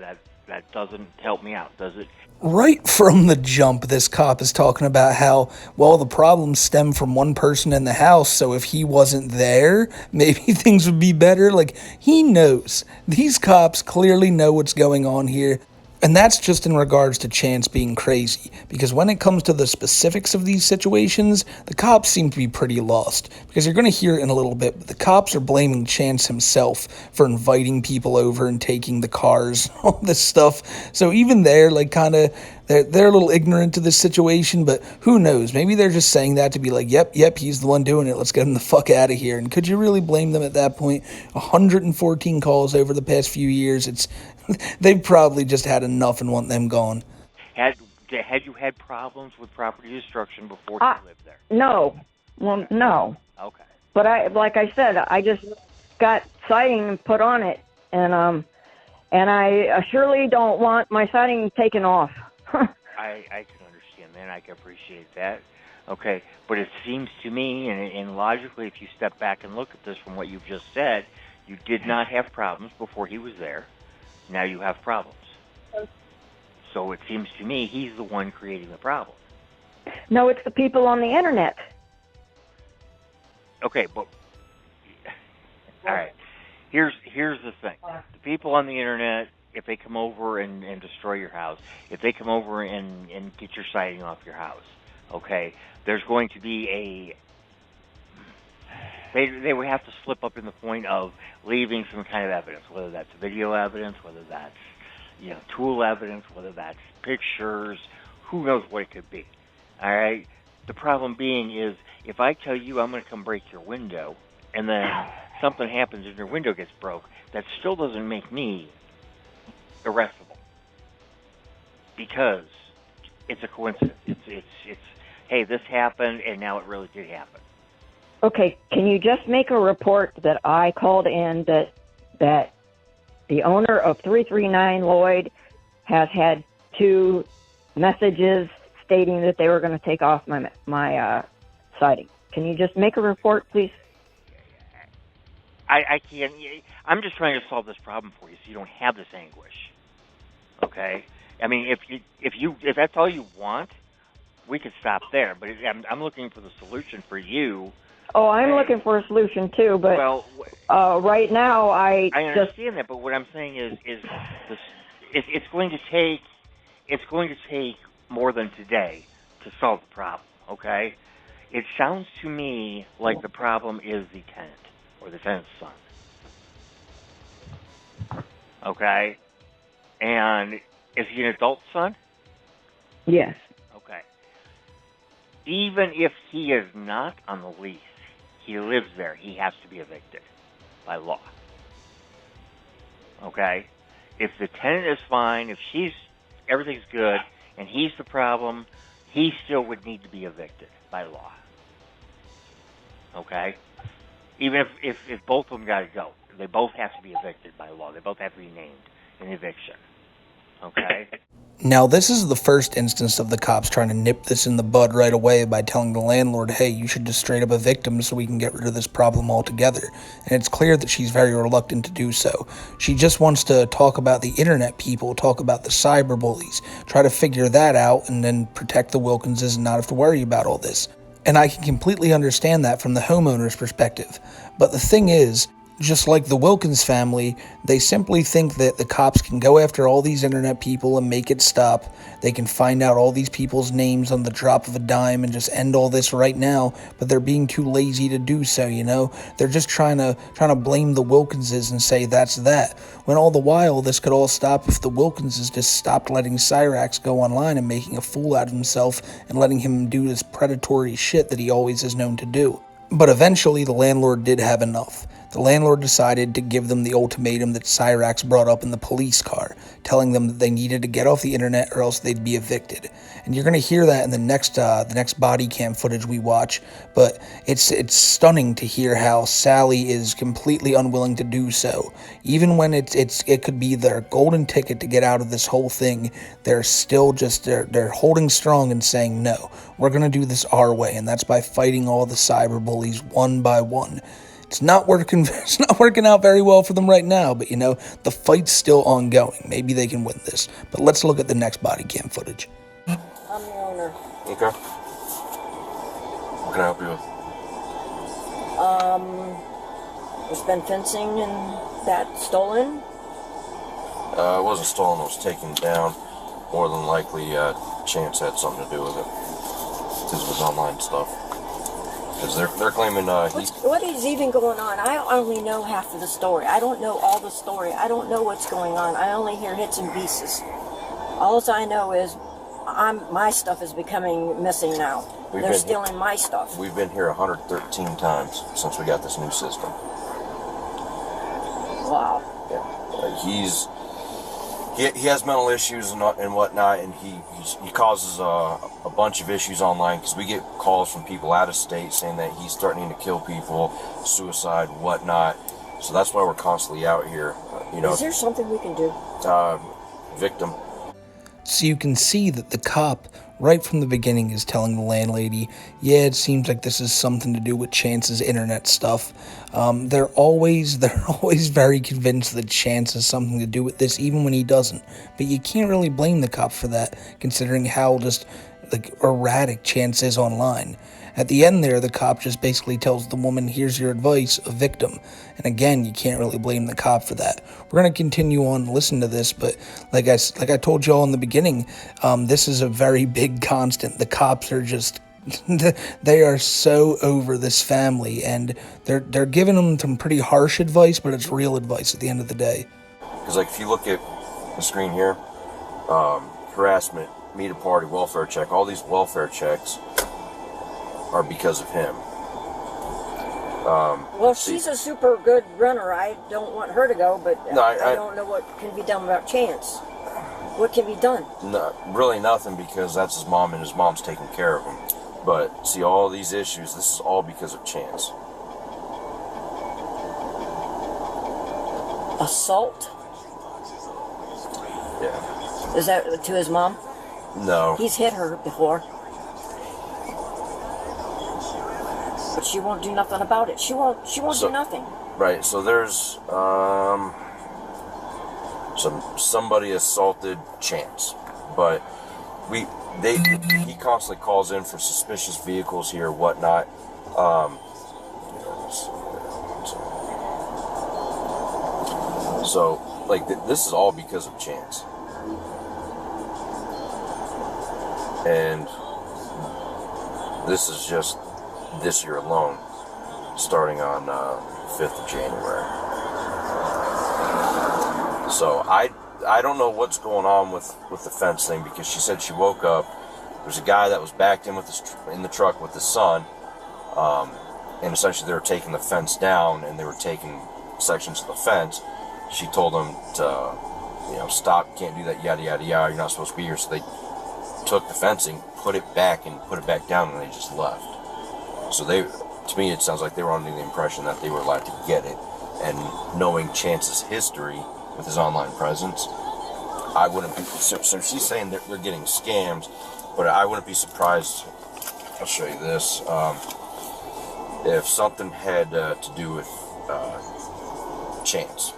that doesn't help me out, does it? Right from the jump, this cop is talking about how, well, the problems stem from one person in the house, so if he wasn't there, maybe things would be better. Like, he knows. These cops clearly know what's going on here. And that's just in regards to Chance being crazy, because when it comes to the specifics of these situations, the cops seem to be pretty lost, because you're going to hear it in a little bit, but the cops are blaming Chance himself for inviting people over and taking the cars, all this stuff. So even there, like, kind of, they're a little ignorant to this situation, but who knows? Maybe they're just saying that to be like, yep, he's the one doing it, let's get him the fuck out of here. And could you really blame them at that point? 114 calls over the past few years, they've probably just had enough and want them gone. Had you had problems with property destruction before you lived there? No. Well, no. Okay. But like I said, I just got siding put on it, and I surely don't want my siding taken off. I can understand that. I can appreciate that. Okay, but it seems to me, and logically, if you step back and look at this from what you've just said, you did not have problems before he was there. Now you have problems. So it seems to me he's the one creating the problem. No, it's the people on the internet. Okay, but all right. Here's the thing. The people on the internet, if they come over and destroy your house, if they come over and get your siding off your house, okay, there's going to be they would have to slip up in the point of leaving some kind of evidence, whether that's video evidence, whether that's tool evidence, whether that's pictures, who knows what it could be. All right? The problem being is if I tell you I'm going to come break your window and then something happens and your window gets broke, that still doesn't make me arrestable because it's a coincidence. It's hey, this happened and now it really did happen. Okay, can you just make a report that I called in that the owner of 339 Lloyd has had 2 messages stating that they were going to take off my siding? Can you just make a report, please? I can't. I'm just trying to solve this problem for you so you don't have this anguish. Okay? I mean, if that's all you want, we could stop there. But I'm looking for the solution for you. Oh, I'm looking for a solution too, but right now I understand that. But what I'm saying is this, it's going to take more than today to solve the problem. Okay? It sounds to me like the problem is the tenant or the tenant's son. Okay? And is he an adult son? Yes. Okay. Even if he is not on the lease, he lives there, he has to be evicted by law. Okay? If the tenant is fine, if everything's good, and he's the problem, he still would need to be evicted by law. Okay? Even if both of them got to go, they both have to be evicted by law. They both have to be named in eviction. Okay? Now, this is the first instance of the cops trying to nip this in the bud right away by telling the landlord, hey, you should just straight up evict him so we can get rid of this problem altogether. And it's clear that she's very reluctant to do so. She just wants to talk about the internet people, talk about the cyberbullies, try to figure that out, and then protect the Wilkinses and not have to worry about all this. And I can completely understand that from the homeowner's perspective. But the thing is, just like the Wilkins family, they simply think that the cops can go after all these internet people and make it stop. They can find out all these people's names on the drop of a dime and just end all this right now, but they're being too lazy to do so, you know? They're just trying to blame the Wilkinses and say that's that. When all the while, this could all stop if the Wilkinses just stopped letting Cyrax go online and making a fool out of himself and letting him do this predatory shit that he always is known to do. But eventually, the landlord did have enough. The landlord decided to give them the ultimatum that Cyrax brought up in the police car, telling them that they needed to get off the internet or else they'd be evicted. And you're going to hear that in the next body cam footage we watch, but it's stunning to hear how Sally is completely unwilling to do so. Even when it could be their golden ticket to get out of this whole thing, they're still just they're holding strong and saying no. We're going to do this our way, and that's by fighting all the cyberbullies one by one. It's not working out very well for them right now, but you know, the fight's still ongoing. Maybe they can win this. But let's look at the next body cam footage. I'm the owner. Okay. What can I help you with? There's been fencing and that stolen. It wasn't stolen, it was taken down. More than likely, Chance had something to do with it. This was online stuff. Because they're claiming what is even going on? I only know half of the story. I don't know all the story. I don't know what's going on. I only hear hits and pieces. All I know is my stuff is becoming missing now. They're stealing my stuff. We've been here 113 times since we got this new system. Wow. Yeah. He has mental issues and whatnot, and he causes a bunch of issues online because we get calls from people out of state saying that he's threatening to kill people, suicide, whatnot. So that's why we're constantly out here. Is there something we can do? Victim. So you can see that the cop, right from the beginning, is telling the landlady, yeah, it seems like this is something to do with Chance's internet stuff. They're always very convinced that Chance has something to do with this, even when he doesn't. But you can't really blame the cop for that, considering how just erratic Chance is online. At the end there, the cop just basically tells the woman, here's your advice, evict him. And again, you can't really blame the cop for that. We're going to continue on and listen to this, but like I told y'all in the beginning, this is a very big constant. The cops are just, they are so over this family, and they're giving them some pretty harsh advice, but it's real advice at the end of the day. Because if you look at the screen here, harassment, meet a party, welfare check, all these welfare checks are because of him. Well, she's a super good runner. I don't want her to go, but no, I don't know what can be done about Chance. What can be done? No, really nothing, because that's his mom, and his mom's taking care of him. But see, all these issues, this is all because of Chance. Assault? Yeah. Is that to his mom? No. He's hit her before. But she won't do nothing about it. She won't do nothing. Right, so there's somebody assaulted Chance, but he constantly calls in for suspicious vehicles here, whatnot. So this is all because of Chance. And this is just this year alone, starting on 5th of January. So I don't know what's going on with the fence thing, because she said she woke up, there's a guy that was backed in in the truck with his son, and essentially they were taking the fence down, and they were taking sections of the fence. She told him to, stop, can't do that, yada yada yada, you're not supposed to be here. So they took the fencing, put it back down, and they just left. So to me, it sounds like they were under the impression that they were allowed to get it. And knowing Chance's history with his online presence, I wouldn't be. So she's saying that they're getting scammed, but I wouldn't be surprised. I'll show you this. If something had to do with Chance.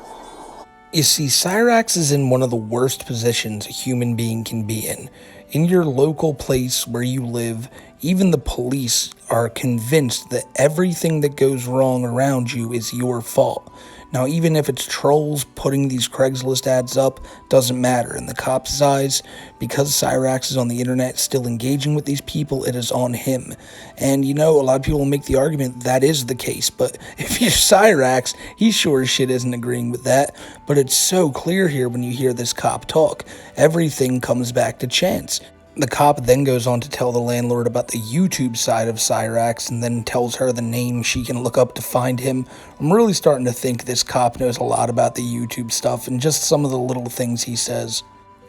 You see, Cyrax is in one of the worst positions a human being can be in. In your local place where you live, even the police are convinced that everything that goes wrong around you is your fault. Now, even if it's trolls putting these Craigslist ads up, doesn't matter. In the cops' eyes, because Cyrax is on the internet still engaging with these people, it is on him. And, you know, a lot of people will make the argument that is the case, but if you're Cyrax, he sure as shit isn't agreeing with that. But it's so clear here when you hear this cop talk. Everything comes back to Chance. The cop then goes on to tell the landlord about the YouTube side of Cyrax and then tells her the name she can look up to find him. I'm really starting to think this cop knows a lot about the YouTube stuff and just some of the little things he says.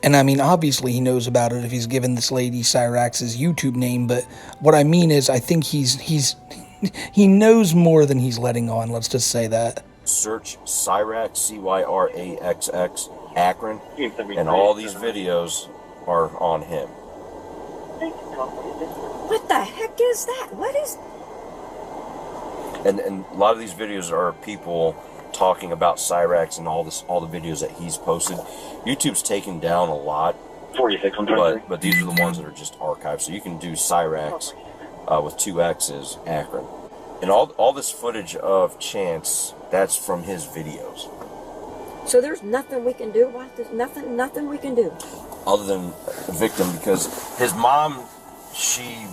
And I mean, obviously he knows about it if he's given this lady Cyrax's YouTube name, but what I mean is I think he knows more than he's letting on, let's just say that. Search Cyrax, C-Y-R-A-X-X, Akron, and all these videos are on him. What the heck is that? What is... And a lot of these videos are people talking about Cyrax and all the videos that he's posted. YouTube's taken down a lot, 46, but these are the ones that are just archived. So you can do Cyrax with 2 X's, Akron. And all this footage of Chance, that's from his videos. So there's nothing we can do about this? Nothing we can do? Other than evict him, because his mom, she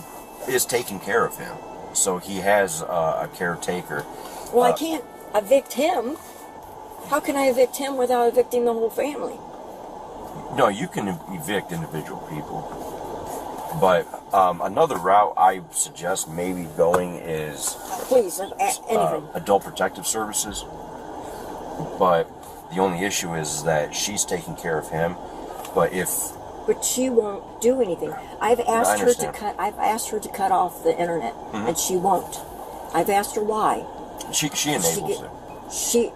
is taking care of him. So he has a caretaker. Well, I can't evict him. How can I evict him without evicting the whole family? No, you can evict individual people. But another route I suggest maybe going is... Please, anything. Adult Protective Services. But the only issue is that she's taking care of him. But she won't do anything. I've asked her to cut off the internet, and she won't. I've asked her why. She enables it. She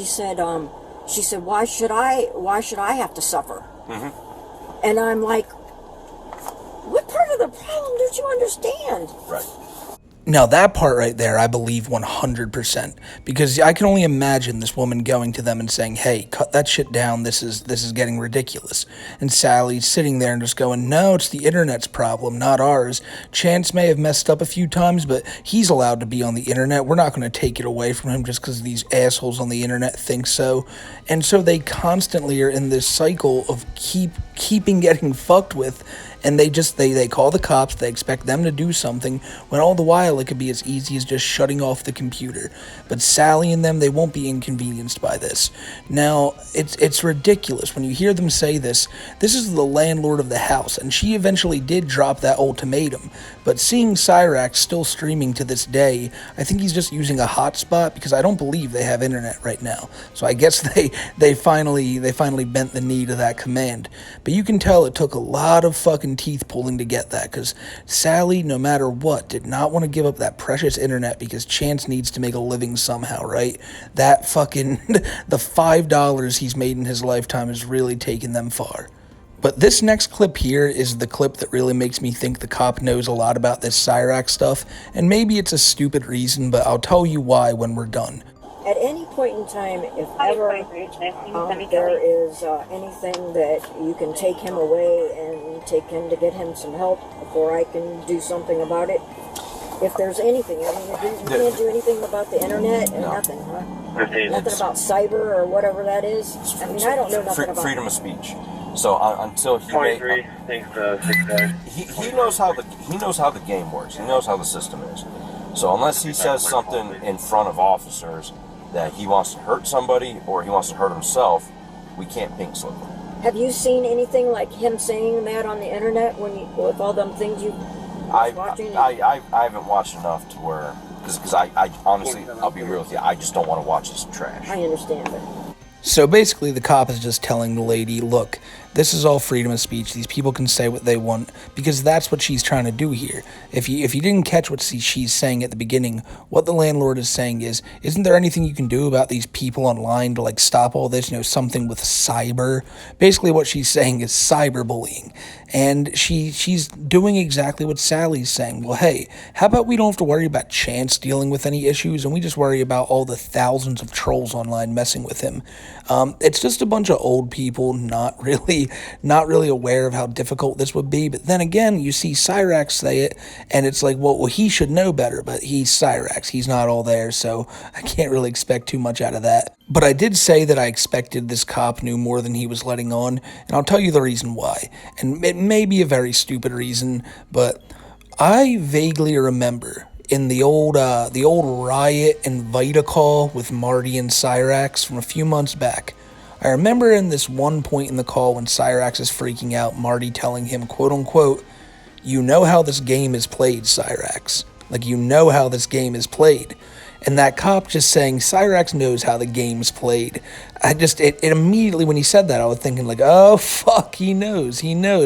said why should I have to suffer? And I'm like, what part of the problem don't you understand? Right. Now that part right there, I believe 100%, because I can only imagine this woman going to them and saying, hey, cut that shit down, this is getting ridiculous. And Sally's sitting there and just going, no, it's the internet's problem, not ours. Chance may have messed up a few times, but he's allowed to be on the internet. We're not going to take it away from him just because these assholes on the internet think so. And so they constantly are in this cycle of keeping getting fucked with. And they call the cops, they expect them to do something, when all the while it could be as easy as just shutting off the computer. But Sally and them, they won't be inconvenienced by this. Now, it's ridiculous when you hear them say this. This is the landlord of the house, and she eventually did drop that ultimatum. But seeing Cyrax still streaming to this day, I think he's just using a hotspot, because I don't believe they have internet right now. So I guess they finally bent the knee to that command. But you can tell it took a lot of fucking teeth pulling to get that, because Sally, no matter what, did not want to give up that precious internet because Chance needs to make a living somehow, right? That fucking the $5 he's made in his lifetime has really taken them far. But this next clip here is the clip that really makes me think the cop knows a lot about this Cyrax stuff, and maybe it's a stupid reason, but I'll tell you why when we're done. At any point in time, if ever there is anything that you can take him away and take him to get him some help before I can do something about it, if there's anything, I mean, you can't do anything about the internet and nothing, huh? Nothing about cyber or whatever that is. I mean, I don't know nothing about freedom of speech. So until he he knows how the game works. He knows how the system is. So unless he says something in front of officers that he wants to hurt somebody or he wants to hurt himself, we can't pink slip him. Have you seen anything like him saying that on the internet with all them things you watching? I haven't watched enough to where, because I honestly, I'll be real with you, I just don't want to watch this trash. I understand it. So basically the cop is just telling the lady, look, this is all freedom of speech. These people can say what they want because that's what she's trying to do here. If you didn't catch what she's saying at the beginning, what the landlord is saying is, isn't there anything you can do about these people online to like stop all this? Something with cyber. Basically, what she's saying is cyberbullying, and she's doing exactly what Sally's saying. Well, hey, how about we don't have to worry about Chance dealing with any issues, and we just worry about all the thousands of trolls online messing with him. It's just a bunch of old people not really aware of how difficult this would be. But then again, you see Cyrax say it, and it's like, well, he should know better, but he's Cyrax. He's not all there, so I can't really expect too much out of that. But I did say that I expected this cop knew more than he was letting on, and I'll tell you the reason why. And it may be a very stupid reason, but I vaguely remember in the old riot and Vita call with Marty and Cyrax from a few months back. I remember in this one point in the call when Cyrax is freaking out, Marty telling him, quote unquote, "You know how this game is played, Cyrax. Like, you know how this game is played." And that cop just saying, Cyrax knows how the game's played. It immediately, when he said that, I was thinking like, oh, fuck, he knows.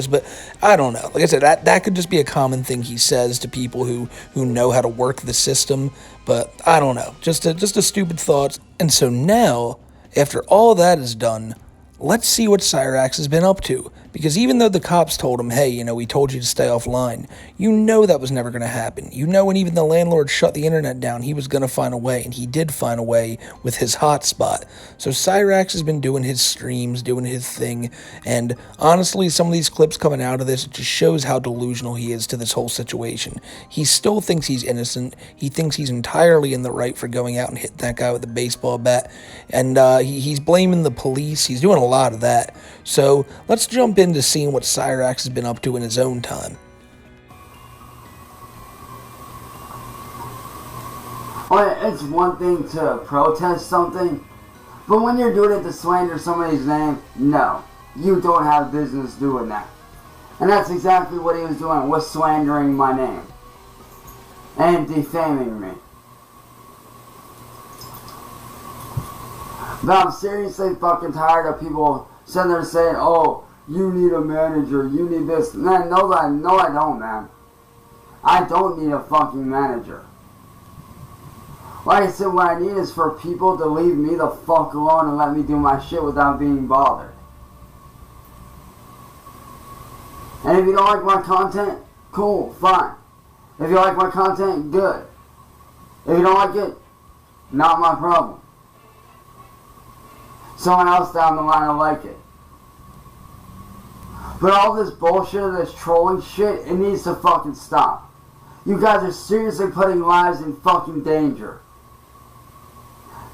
But I don't know. Like I said, that could just be a common thing he says to people who know how to work the system. But I don't know. Just a stupid thought. And so now, after all that is done, let's see what Cyrax has been up to. Because even though the cops told him, hey, we told you to stay offline, that was never going to happen. When even the landlord shut the internet down, he was going to find a way, and he did find a way with his hotspot. So Cyrax has been doing his streams, doing his thing, and honestly, some of these clips coming out of this just shows how delusional he is to this whole situation. He still thinks he's innocent. He thinks he's entirely in the right for going out and hitting that guy with a baseball bat, and he's blaming the police. He's doing a lot of that. So let's jump into seeing what Cyrax has been up to in his own time. It's one thing to protest something, but when you're doing it to slander somebody's name, no, you don't have business doing that. And that's exactly what he was doing, was slandering my name and defaming me. But I'm seriously fucking tired of people sitting there saying, oh, you need a manager, you need this. Man, no, I don't, man. I don't need a fucking manager. Like I said, what I need is for people to leave me the fuck alone and let me do my shit without being bothered. And if you don't like my content, cool, fine. If you like my content, good. If you don't like it, not my problem. Someone else down the line will like it. But all this bullshit, this trolling shit, it needs to fucking stop. You guys are seriously putting lives in fucking danger.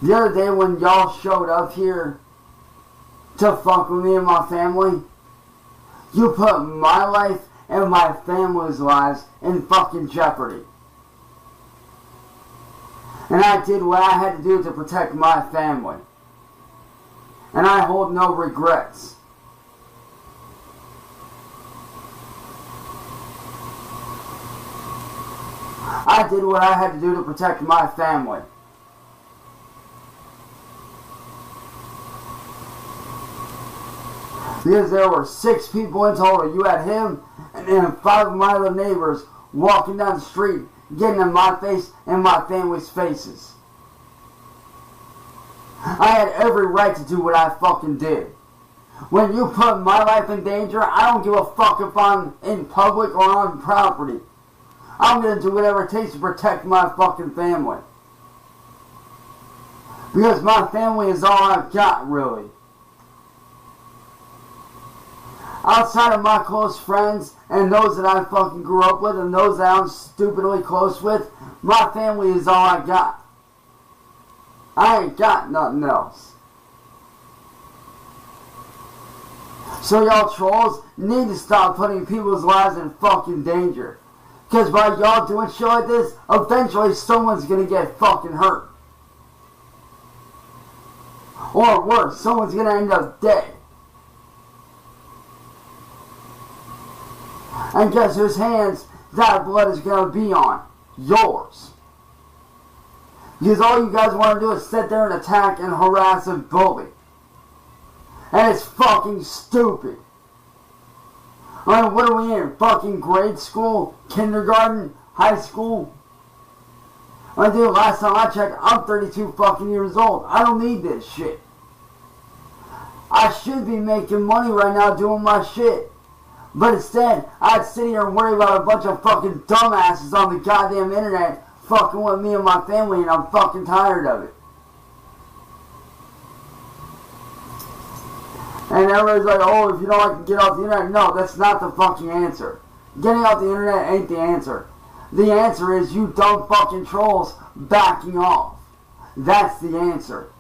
The other day when y'all showed up here to fuck with me and my family, you put my life and my family's lives in fucking jeopardy. And I did what I had to do to protect my family. And I hold no regrets. I did what I had to do to protect my family. Because there were 6 people in total. You had him and then 5 of my other neighbors walking down the street, getting in my face and my family's faces. I had every right to do what I fucking did. When you put my life in danger, I don't give a fuck if I'm in public or on property. I'm gonna do whatever it takes to protect my fucking family. Because my family is all I've got, really. Outside of my close friends and those that I fucking grew up with and those that I'm stupidly close with, my family is all I got. I ain't got nothing else. So y'all trolls need to stop putting people's lives in fucking danger. Because by y'all doing shit like this, eventually someone's gonna get fucking hurt. Or worse, someone's gonna end up dead. And guess whose hands that blood is gonna be on? Yours. Because all you guys want to do is sit there and attack and harass and bully. And it's fucking stupid. I mean, what are we in? Fucking grade school? Kindergarten? High school? I mean, dude, last time I checked, I'm 32 fucking years old. I don't need this shit. I should be making money right now doing my shit. But instead, I'd sit here and worry about a bunch of fucking dumbasses on the goddamn internet fucking with me and my family, and I'm fucking tired of it. And everybody's like, oh, if you don't like to get off the internet. No, that's not the fucking answer. Getting off the internet ain't the answer. The answer is you dumb fucking trolls backing off. That's the answer.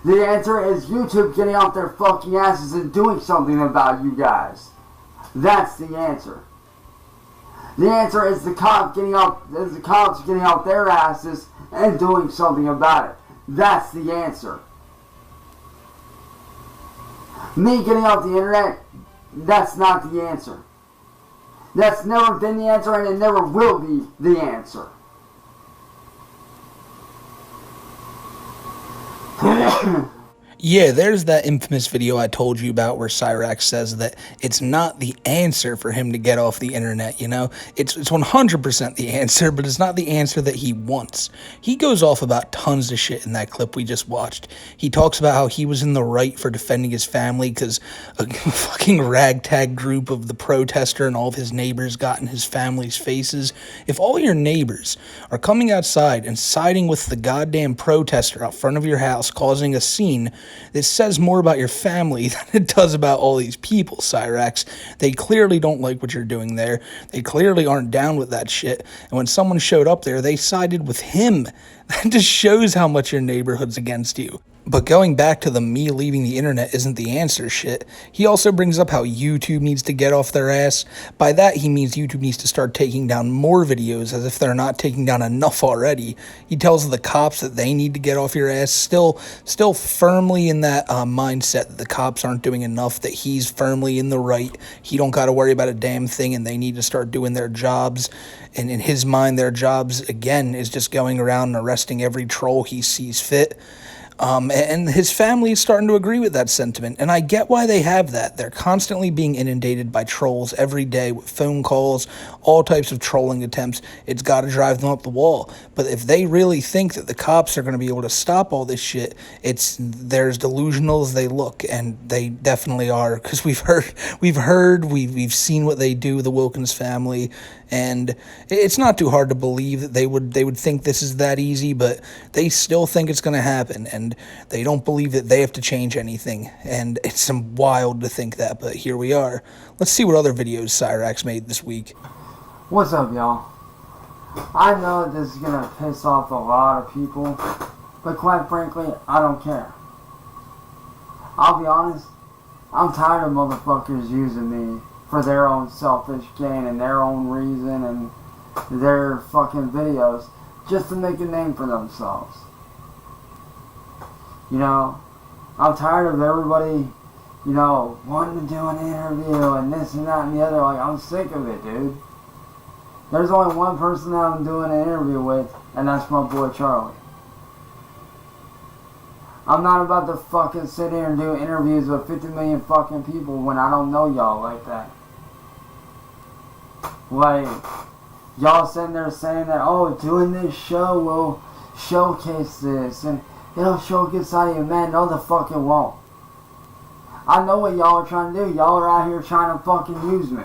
The answer is YouTube getting off their fucking asses and doing something about you guys. That's the answer. The answer is the cops getting off their asses and doing something about it. That's the answer. Me getting off the internet, that's not the answer. That's never been the answer, and it never will be the answer. Yeah, there's that infamous video I told you about where Cyrax says that it's not the answer for him to get off the internet, you know? It's 100% the answer, but it's not the answer that he wants. He goes off about tons of shit in that clip we just watched. He talks about how he was in the right for defending his family because a fucking ragtag group of the protester and all of his neighbors got in his family's faces. If all your neighbors are coming outside and siding with the goddamn protester out front of your house, causing a scene, this says more about your family than it does about all these people, Cyrax. They clearly don't like what you're doing there. They clearly aren't down with that shit. And when someone showed up there, they sided with him. That just shows how much your neighborhood's against you. But going back to the me leaving the internet isn't the answer shit, he also brings up how YouTube needs to get off their ass. By that, he means YouTube needs to start taking down more videos, as if they're not taking down enough already. He tells the cops that they need to get off your ass, still firmly in that mindset that the cops aren't doing enough, that he's firmly in the right. He don't got to worry about a damn thing, and they need to start doing their jobs. And in his mind, their jobs, again, is just going around and arresting every troll he sees fit. And his family is starting to agree with that sentiment, and I get why they have that. They're constantly being inundated by trolls every day with phone calls, all types of trolling attempts. It's got to drive them up the wall. But if they really think that the cops are going to be able to stop all this shit, there's delusional as they look, and they definitely are, because we've seen what they do, the Wilkins family, and it's not too hard to believe that they would think this is that easy, but they still think it's going to happen, and they don't believe that they have to change anything, and it's wild to think that, but here we are. Let's see what other videos Cyrax made this week. What's up, y'all? I know this is going to piss off a lot of people, but quite frankly, I don't care. I'll be honest, I'm tired of motherfuckers using me for their own selfish gain and their own reason and their fucking videos just to make a name for themselves. You know, I'm tired of everybody, you know, wanting to do an interview and this and that and the other. Like, I'm sick of it, dude. There's only one person that I'm doing an interview with, and that's my boy Charlie. I'm not about to fucking sit here and do interviews with 50 million fucking people when I don't know y'all like that. Like, y'all sitting there saying that, oh, doing this show will showcase this, and it'll show a good side of you. Man, no the fuck it won't. I know what y'all are trying to do. Y'all are out here trying to fucking use me.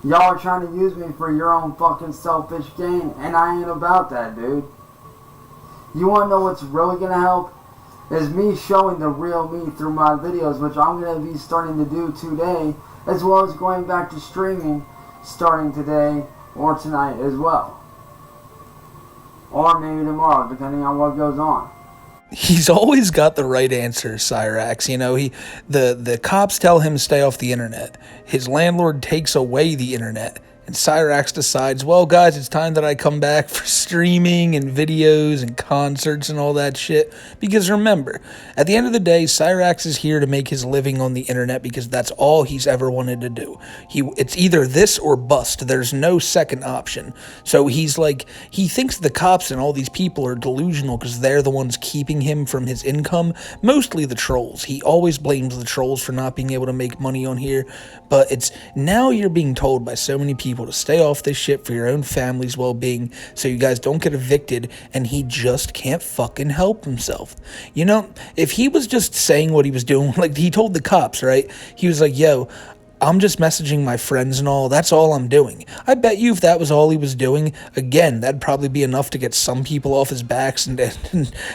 Y'all are trying to use me for your own fucking selfish gain, and I ain't about that, dude. You wanna know what's really gonna help? Is me showing the real me through my videos, which I'm gonna be starting to do today, as well as going back to streaming starting today or tonight as well. Or maybe tomorrow, depending on what goes on. He's always got the right answer, Cyrax. You know, the cops tell him to stay off the internet. His landlord takes away the internet. And Cyrax decides, well, guys, it's time that I come back for streaming and videos and concerts and all that shit. Because remember, at the end of the day, Cyrax is here to make his living on the internet because that's all he's ever wanted to do. It's either this or bust. There's no second option. So he's like, he thinks the cops and all these people are delusional because they're the ones keeping him from his income. Mostly the trolls. He always blames the trolls for not being able to make money on here. But it's now you're being told by so many people to stay off this shit for your own family's well-being so you guys don't get evicted, and he just can't fucking help himself. You know, if he was just saying what he was doing, like he told the cops, right? He was like, yo, I'm just messaging my friends and all. That's all I'm doing. I bet you if that was all he was doing, again, that'd probably be enough to get some people off his backs and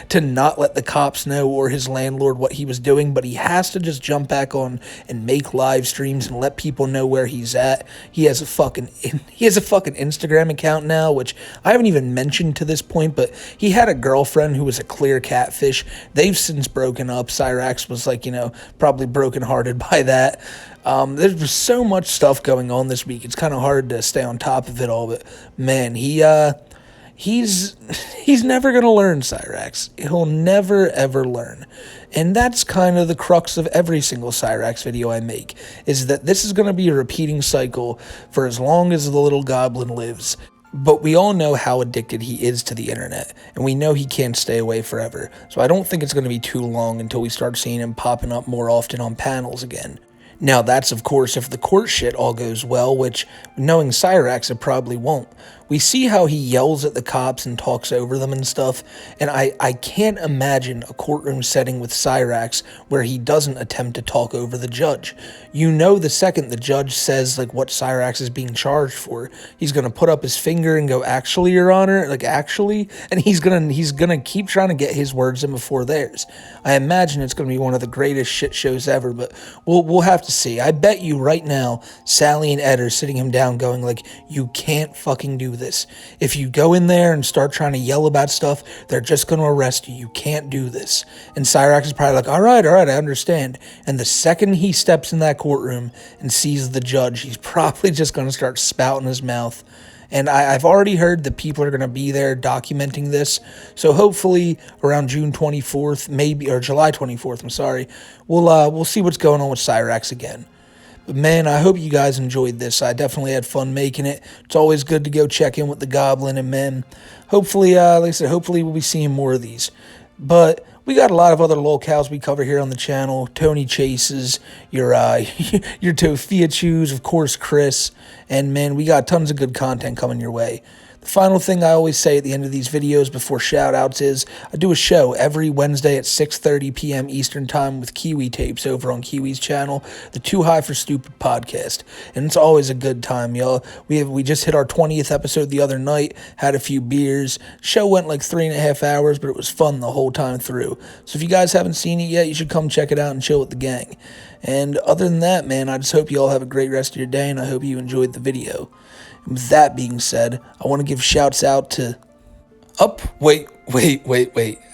to not let the cops know or his landlord what he was doing. But he has to just jump back on and make live streams and let people know where he's at. He has a fucking Instagram account now, which I haven't even mentioned to this point, but he had a girlfriend who was a clear catfish. They've since broken up. Cyrax was like, you know, probably brokenhearted by that. There's so much stuff going on this week. It's kind of hard to stay on top of it all, but man, he's never going to learn, Cyrax. He'll never, ever learn. And that's kind of the crux of every single Cyrax video I make, is that this is going to be a repeating cycle for as long as the little goblin lives. But we all know how addicted he is to the internet, and we know he can't stay away forever. So I don't think it's going to be too long until we start seeing him popping up more often on panels again. Now, that's, of course, if the court shit all goes well, which, knowing Cyrax, it probably won't. We see how he yells at the cops and talks over them and stuff, and I can't imagine a courtroom setting with Cyrax where he doesn't attempt to talk over the judge. You know, the second the judge says, like, what Cyrax is being charged for, he's gonna put up his finger and go, actually, Your Honor, like, actually, and he's gonna keep trying to get his words in before theirs. I imagine it's gonna be one of the greatest shit shows ever, but we'll have to see. I bet you right now, Sally and Ed are sitting him down going, like, you can't fucking do this. If you go in there and start trying to yell about stuff, they're just going to arrest you. You can't do this. And Cyrax is probably like, all right, I understand. And the second he steps in that courtroom and sees the judge, he's probably just going to start spouting his mouth. And I've already heard that people are going to be there documenting this. So hopefully around June 24th, maybe, or July 24th, I'm sorry, we'll see what's going on with Cyrax again. But man, I hope you guys enjoyed this. I definitely had fun making it. It's always good to go check in with the Goblin, and man, hopefully, like I said, hopefully we'll be seeing more of these. But we got a lot of other locales we cover here on the channel. Tony Chases, your Tofia Chews, of course, Chris. And man, we got tons of good content coming your way. The final thing I always say at the end of these videos before shoutouts is I do a show every Wednesday at 6:30 p.m. Eastern Time with Kiwi Tapes over on Kiwi's channel, the Too High for Stupid podcast. And it's always a good time, y'all. We just hit our 20th episode the other night, had a few beers. Show went like 3.5 hours, but it was fun the whole time through. So if you guys haven't seen it yet, you should come check it out and chill with the gang. And other than that, man, I just hope you all have a great rest of your day, and I hope you enjoyed the video. And with that being said, I want to give shouts out to... Wait.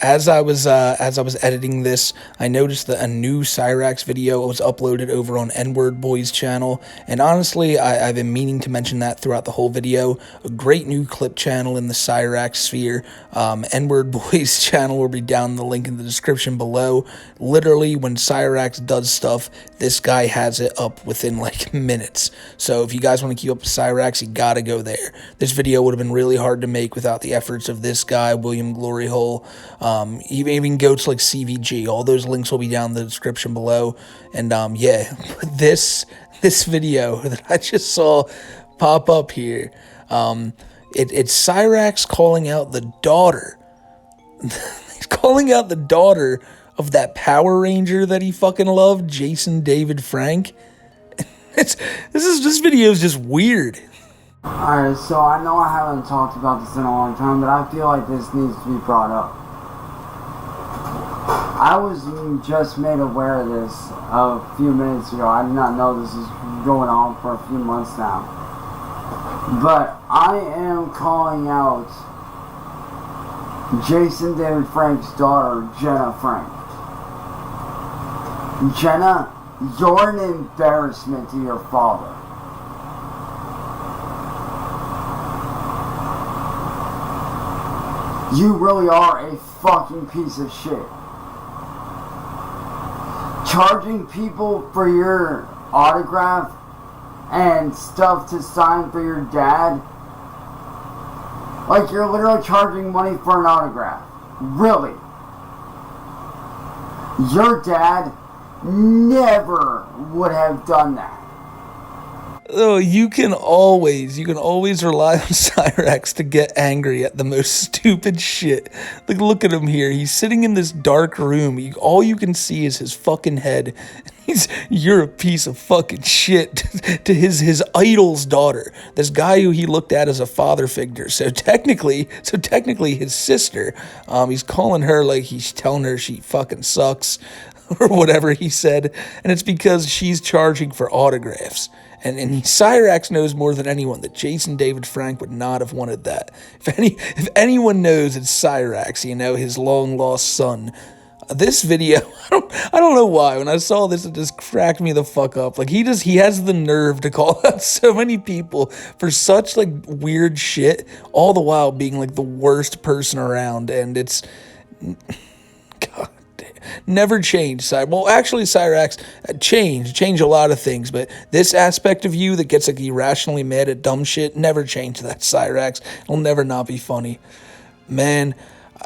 As I was editing this, I noticed that a new Cyrax video was uploaded over on N-Word Boys channel, and honestly, I've been meaning to mention that throughout the whole video. A great new clip channel in the Cyrax sphere. N-Word Boys channel will be down in the link in the description below. Literally, when Cyrax does stuff, this guy has it up within like minutes. So if you guys want to keep up with Cyrax, you gotta go there. This video would have been really hard to make without the efforts of this guy, William Glory Hole. Even go to like CVG. All those links will be down in the description below. And yeah, this video that I just saw pop up here, it's Cyrax calling out the daughter. He's calling out the daughter of that Power Ranger that he fucking loved, Jason David Frank. This video is just weird. Alright, so I know I haven't talked about this in a long time, but I feel like this needs to be brought up. I was just made aware of this a few minutes ago. I did not know this is going on for a few months now. But I am calling out Jason David Frank's daughter, Jenna Frank. Jenna, you're an embarrassment to your father. You really are a fucking piece of shit. Charging people for your autograph and stuff to sign for your dad. Like, you're literally charging money for an autograph. Really. Your dad never would have done that. Oh, you can always rely on Cyrax to get angry at the most stupid shit. Like, look at him here. He's sitting in this dark room. All you can see is his fucking head. You're a piece of fucking shit to his idol's daughter. This guy who he looked at as a father figure. So technically his sister. He's calling her like he's telling her she fucking sucks or whatever he said. And it's because she's charging for autographs. And Cyrax knows more than anyone that Jason David Frank would not have wanted that. If anyone knows, it's Cyrax, his long lost son. This video, I don't know why. When I saw this, it just cracked me the fuck up. Like, he has the nerve to call out so many people for such like weird shit, all the while being like the worst person around. And it's God. Never change. Well, actually, Cyrax, change a lot of things, but this aspect of you that gets like irrationally mad at dumb shit, never change that, Cyrax. It'll never not be funny. Man,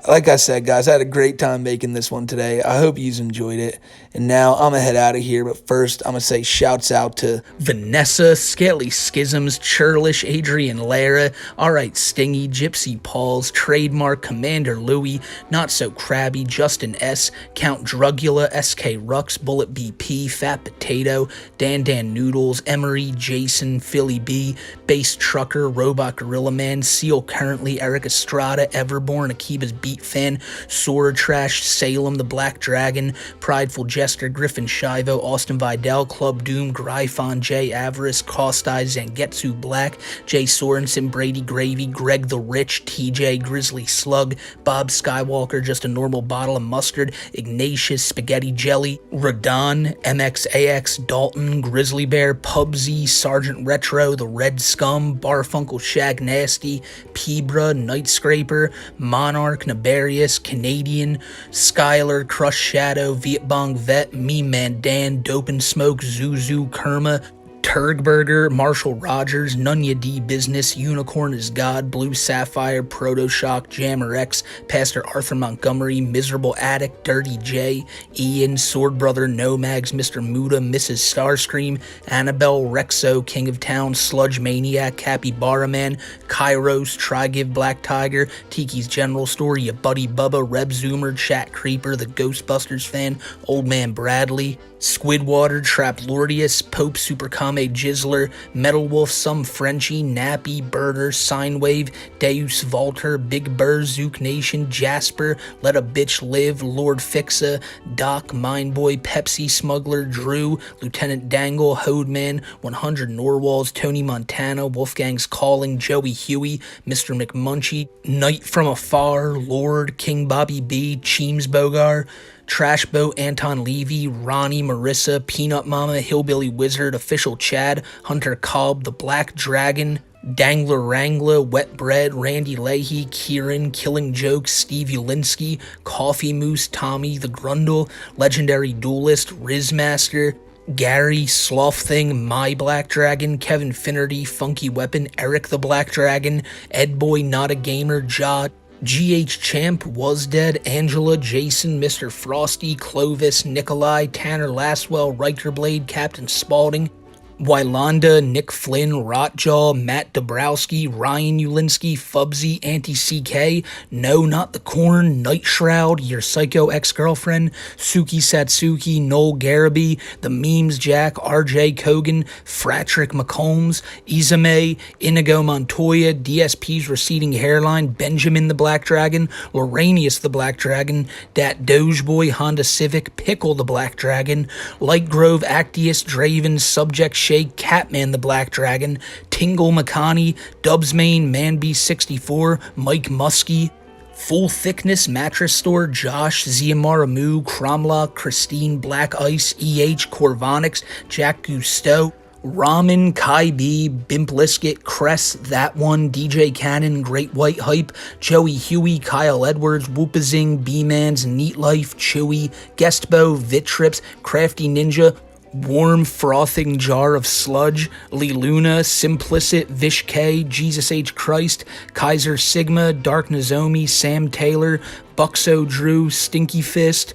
like I said, guys, I had a great time making this one today. I hope you enjoyed it. And now I'm going to head out of here. But first, I'm going to say shouts out to Vanessa, Scaly Schisms, Churlish, Adrian Lara, Alright Stingy, Gypsy Pauls, Trademark, Commander Louie, Not So Crabby, Justin S, Count Drugula, SK Rux, Bullet BP, Fat Potato, Dan Noodles, Emery, Jason, Philly B, Bass Trucker, Robot Gorilla Man, Seal Currently, Eric Estrada, Everborn, Akiba's Beat Fan, Sora Trash, Salem, The Black Dragon, Prideful Jester, Griffin Shivo, Austin Vidal, Club Doom, Gryphon, Jay Avarice, Costai, Zangetsu Black, Jay Sorensen, Brady Gravy, Greg the Rich, TJ, Grizzly Slug, Bob Skywalker, Just a Normal Bottle of Mustard, Ignatius, Spaghetti Jelly, Radon, MXAX, Dalton, Grizzly Bear, Pubsy, Sergeant Retro, The Red Scum, Barfunkel Shag Nasty, Pebra, Night Scraper, Monarch, Nabarius, Canadian, Skylar, Crush Shadow, Vietbong Vet, Me Man Dan, Dope and Smoke, Zuzu, Kerma, Turgburger, Marshall Rogers, Nunya D Business, Unicorn is God, Blue Sapphire, Protoshock, Jammer X, Pastor Arthur Montgomery, Miserable Addict, Dirty J, Ian, Sword Brother, Nomags, Mr. Muda, Mrs. Starscream, Annabelle, Rexo, King of Town, Sludge Maniac, Capybara Man, Kairos, Trygive Black Tiger, Tiki's General Store, Ya Buddy Bubba, Reb Zoomer, Chat Creeper, The Ghostbusters Fan, Old Man Bradley, Squidwater, Trap Lordius, Pope Supercame Jizzler, Metal Wolf, Some Frenchie, Nappy, Burner, Sinewave, Deus Volter, Big Burr, Zook Nation, Jasper, Let a Bitch Live, Lord Fixa, Doc, Mindboy, Pepsi Smuggler, Drew, Lieutenant Dangle, Hodeman, 100 Norwalls, Tony Montana, Wolfgang's Calling, Joey Huey, Mr. McMunchy, Night from Afar, Lord, King Bobby B, Cheems Bogar, Trash Boat, Anton Levy, Ronnie, Marissa, Peanut Mama, Hillbilly Wizard, Official Chad, Hunter Cobb, The Black Dragon, Dangler Wrangler, Wet Bread, Randy Leahy, Kieran, Killing Jokes, Steve Ulinsky, Coffee Moose, Tommy, The Grundle, Legendary Duelist, Rizmaster, Gary, Sloth Thing, My Black Dragon, Kevin Finnerty, Funky Weapon, Eric the Black Dragon, Ed Boy, Not a Gamer, Ja, GH Champ, Was Dead, Angela, Jason, Mr. Frosty, Clovis, Nikolai, Tanner Laswell, Riker Blade, Captain Spaulding, Wylonda, Nick Flynn, Rotjaw, Matt Dabrowski, Ryan Ulinsky, Fubsy, Anti-CK, No Not the Corn, Night Shroud, Your Psycho Ex-Girlfriend, Suki Satsuki, Noel Garaby, The Memes Jack, RJ Kogan, Fratrick McCombs, Izame, Inigo Montoya, DSP's Receding Hairline, Benjamin the Black Dragon, Loranius the Black Dragon, Dat Dogeboy, Honda Civic, Pickle the Black Dragon, Light Grove, Actius, Draven, Subject Shake, Catman the Black Dragon, Tingle McConney, Dubsmain, Manbeast64, Mike Muskie, Full Thickness Mattress Store, Josh, Ziamaramu, Cromlock, Christine, Black Ice, EH, Corvonix, Jack Gusteau, Ramen, Kai B, Bimp Liskit, Cress, That One, DJ Cannon, Great White Hype, Joey Huey, Kyle Edwards, Whoopazing, B-Mans, Neat Life, Chewy, Guestbo, Vitrips, Crafty Ninja, Warm Frothing Jar of Sludge, Lee Luna, Simplicit, Vish K, Jesus H. Christ, Kaiser Sigma, Dark Nozomi, Sam Taylor, Buxo Drew, Stinky Fist,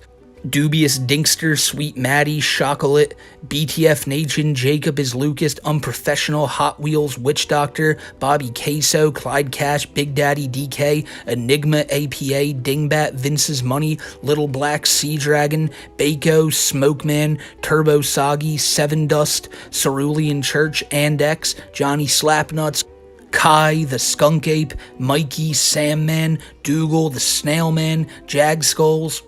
Dubious Dinkster, Sweet Maddie, Chocolate, BTF Nation, Jacob is Lucas, Unprofessional, Hot Wheels, Witch Doctor, Bobby Queso, Clyde Cash, Big Daddy DK, Enigma, APA, Dingbat, Vince's Money, Little Black, Sea Dragon, Bako, Smokeman, Turbo Soggy, Seven Dust, Cerulean Church, Andex, Johnny Slapnuts, Kai, the Skunk Ape, Mikey, Samman, Dougal, the Snail Man, Jag Skulls,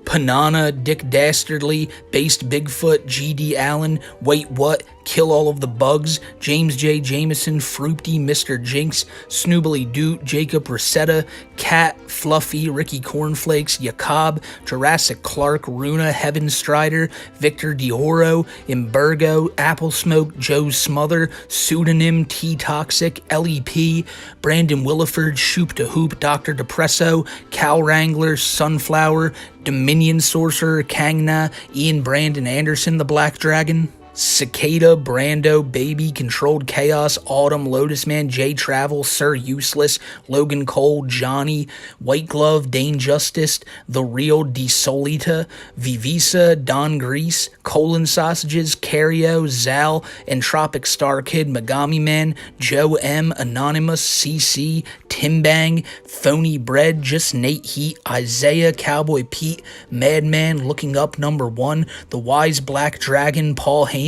Panana, Dick Dastardly, Based Bigfoot, GD Allen, Wait What, Kill All of the Bugs, James J. Jameson, Fruity, Mr. Jinx, Snoobly Doot, Jacob Rosetta, Cat, Fluffy, Ricky Cornflakes, Yacob, Jurassic Clark, Runa, Heaven Strider, Victor Dioro, Imburgo, Apple Smoke, Joe Smother, Pseudonym, T Toxic, LEP, Brandon Williford, Shoop to Hoop, Dr. Depresso, Cal Wrangler, Sunflower, Dominion Sorcerer, Kangna, Ian Brandon Anderson, the Black Dragon, Cicada, Brando, Baby, Controlled Chaos, Autumn, Lotus Man, J Travel, Sir Useless, Logan Cole, Johnny, White Glove, Dane Justice, The Real Desolita, Vivisa, Don Grease, Colon Sausages, Cario, Zal, Entropic Star Kid, Megami Man, Joe M, Anonymous, CC, Timbang, Phony Bread, Just Nate Heat, Isaiah, Cowboy Pete, Madman, Looking Up #1, The Wise Black Dragon, Paul Heyman,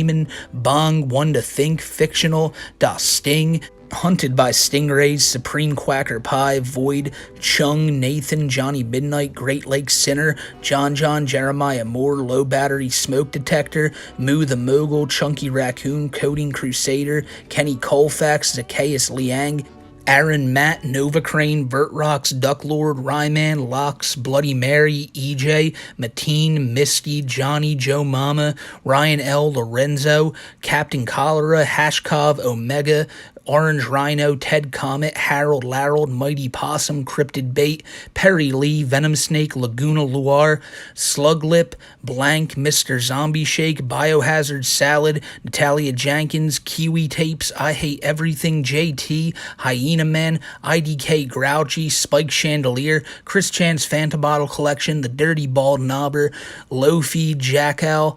Bong, One to Think, Fictional, Da Sting, Hunted by Stingrays, Supreme Quacker Pie, Void, Chung, Nathan, Johnny Midnight, Great Lake Sinner, John, Jeremiah Moore, Low Battery Smoke Detector, Moo the Mogul, Chunky Raccoon, Coding Crusader, Kenny Colfax, Zacchaeus Liang, Aaron, Matt, Nova Crane, Vert Rocks, Duck Lord, Ryman, Locks, Bloody Mary, EJ, Mateen, Misty, Johnny, Joe Mama, Ryan L, Lorenzo, Captain Cholera, Hashkov, Omega, Orange Rhino, Ted Comet, Harold Larold, Mighty Possum, Cryptid Bait, Perry Lee, Venom Snake, Laguna Luar, Sluglip, Blank, Mr. Zombie Shake, Biohazard Salad, Natalia Jenkins, Kiwi Tapes, I Hate Everything, JT, Hyena Man, IDK Grouchy, Spike Chandelier, Chris Chan's Fanta Bottle Collection, The Dirty Bald Knobber, Lofi, Jackal,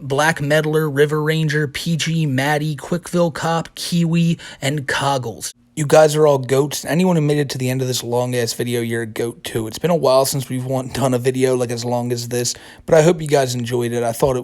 Black Meddler, River Ranger, PG, Maddie, Quickville Cop, Kiwi, and Coggles. You guys are all goats. Anyone who made it to the end of this long-ass video, you're a goat too. It's been a while since we've done a video like as long as this, but I hope you guys enjoyed it. I thought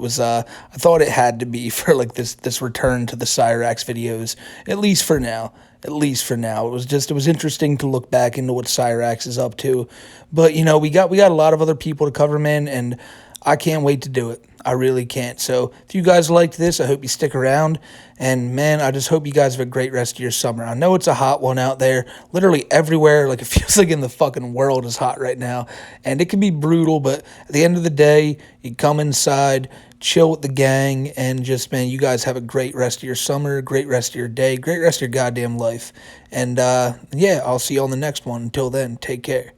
it had to be for like this return to the Cyrax videos, at least for now. At least for now. It was interesting to look back into what Cyrax is up to. But you know, we got a lot of other people to cover, man, and I can't wait to do it. I really can't. So if you guys liked this, I hope you stick around. And man, I just hope you guys have a great rest of your summer. I know it's a hot one out there. Literally everywhere. Like it feels like in the fucking world is hot right now. And it can be brutal, but at the end of the day, you come inside, chill with the gang, and just, man, you guys have a great rest of your summer, great rest of your day, great rest of your goddamn life. And yeah, I'll see you on the next one. Until then, take care.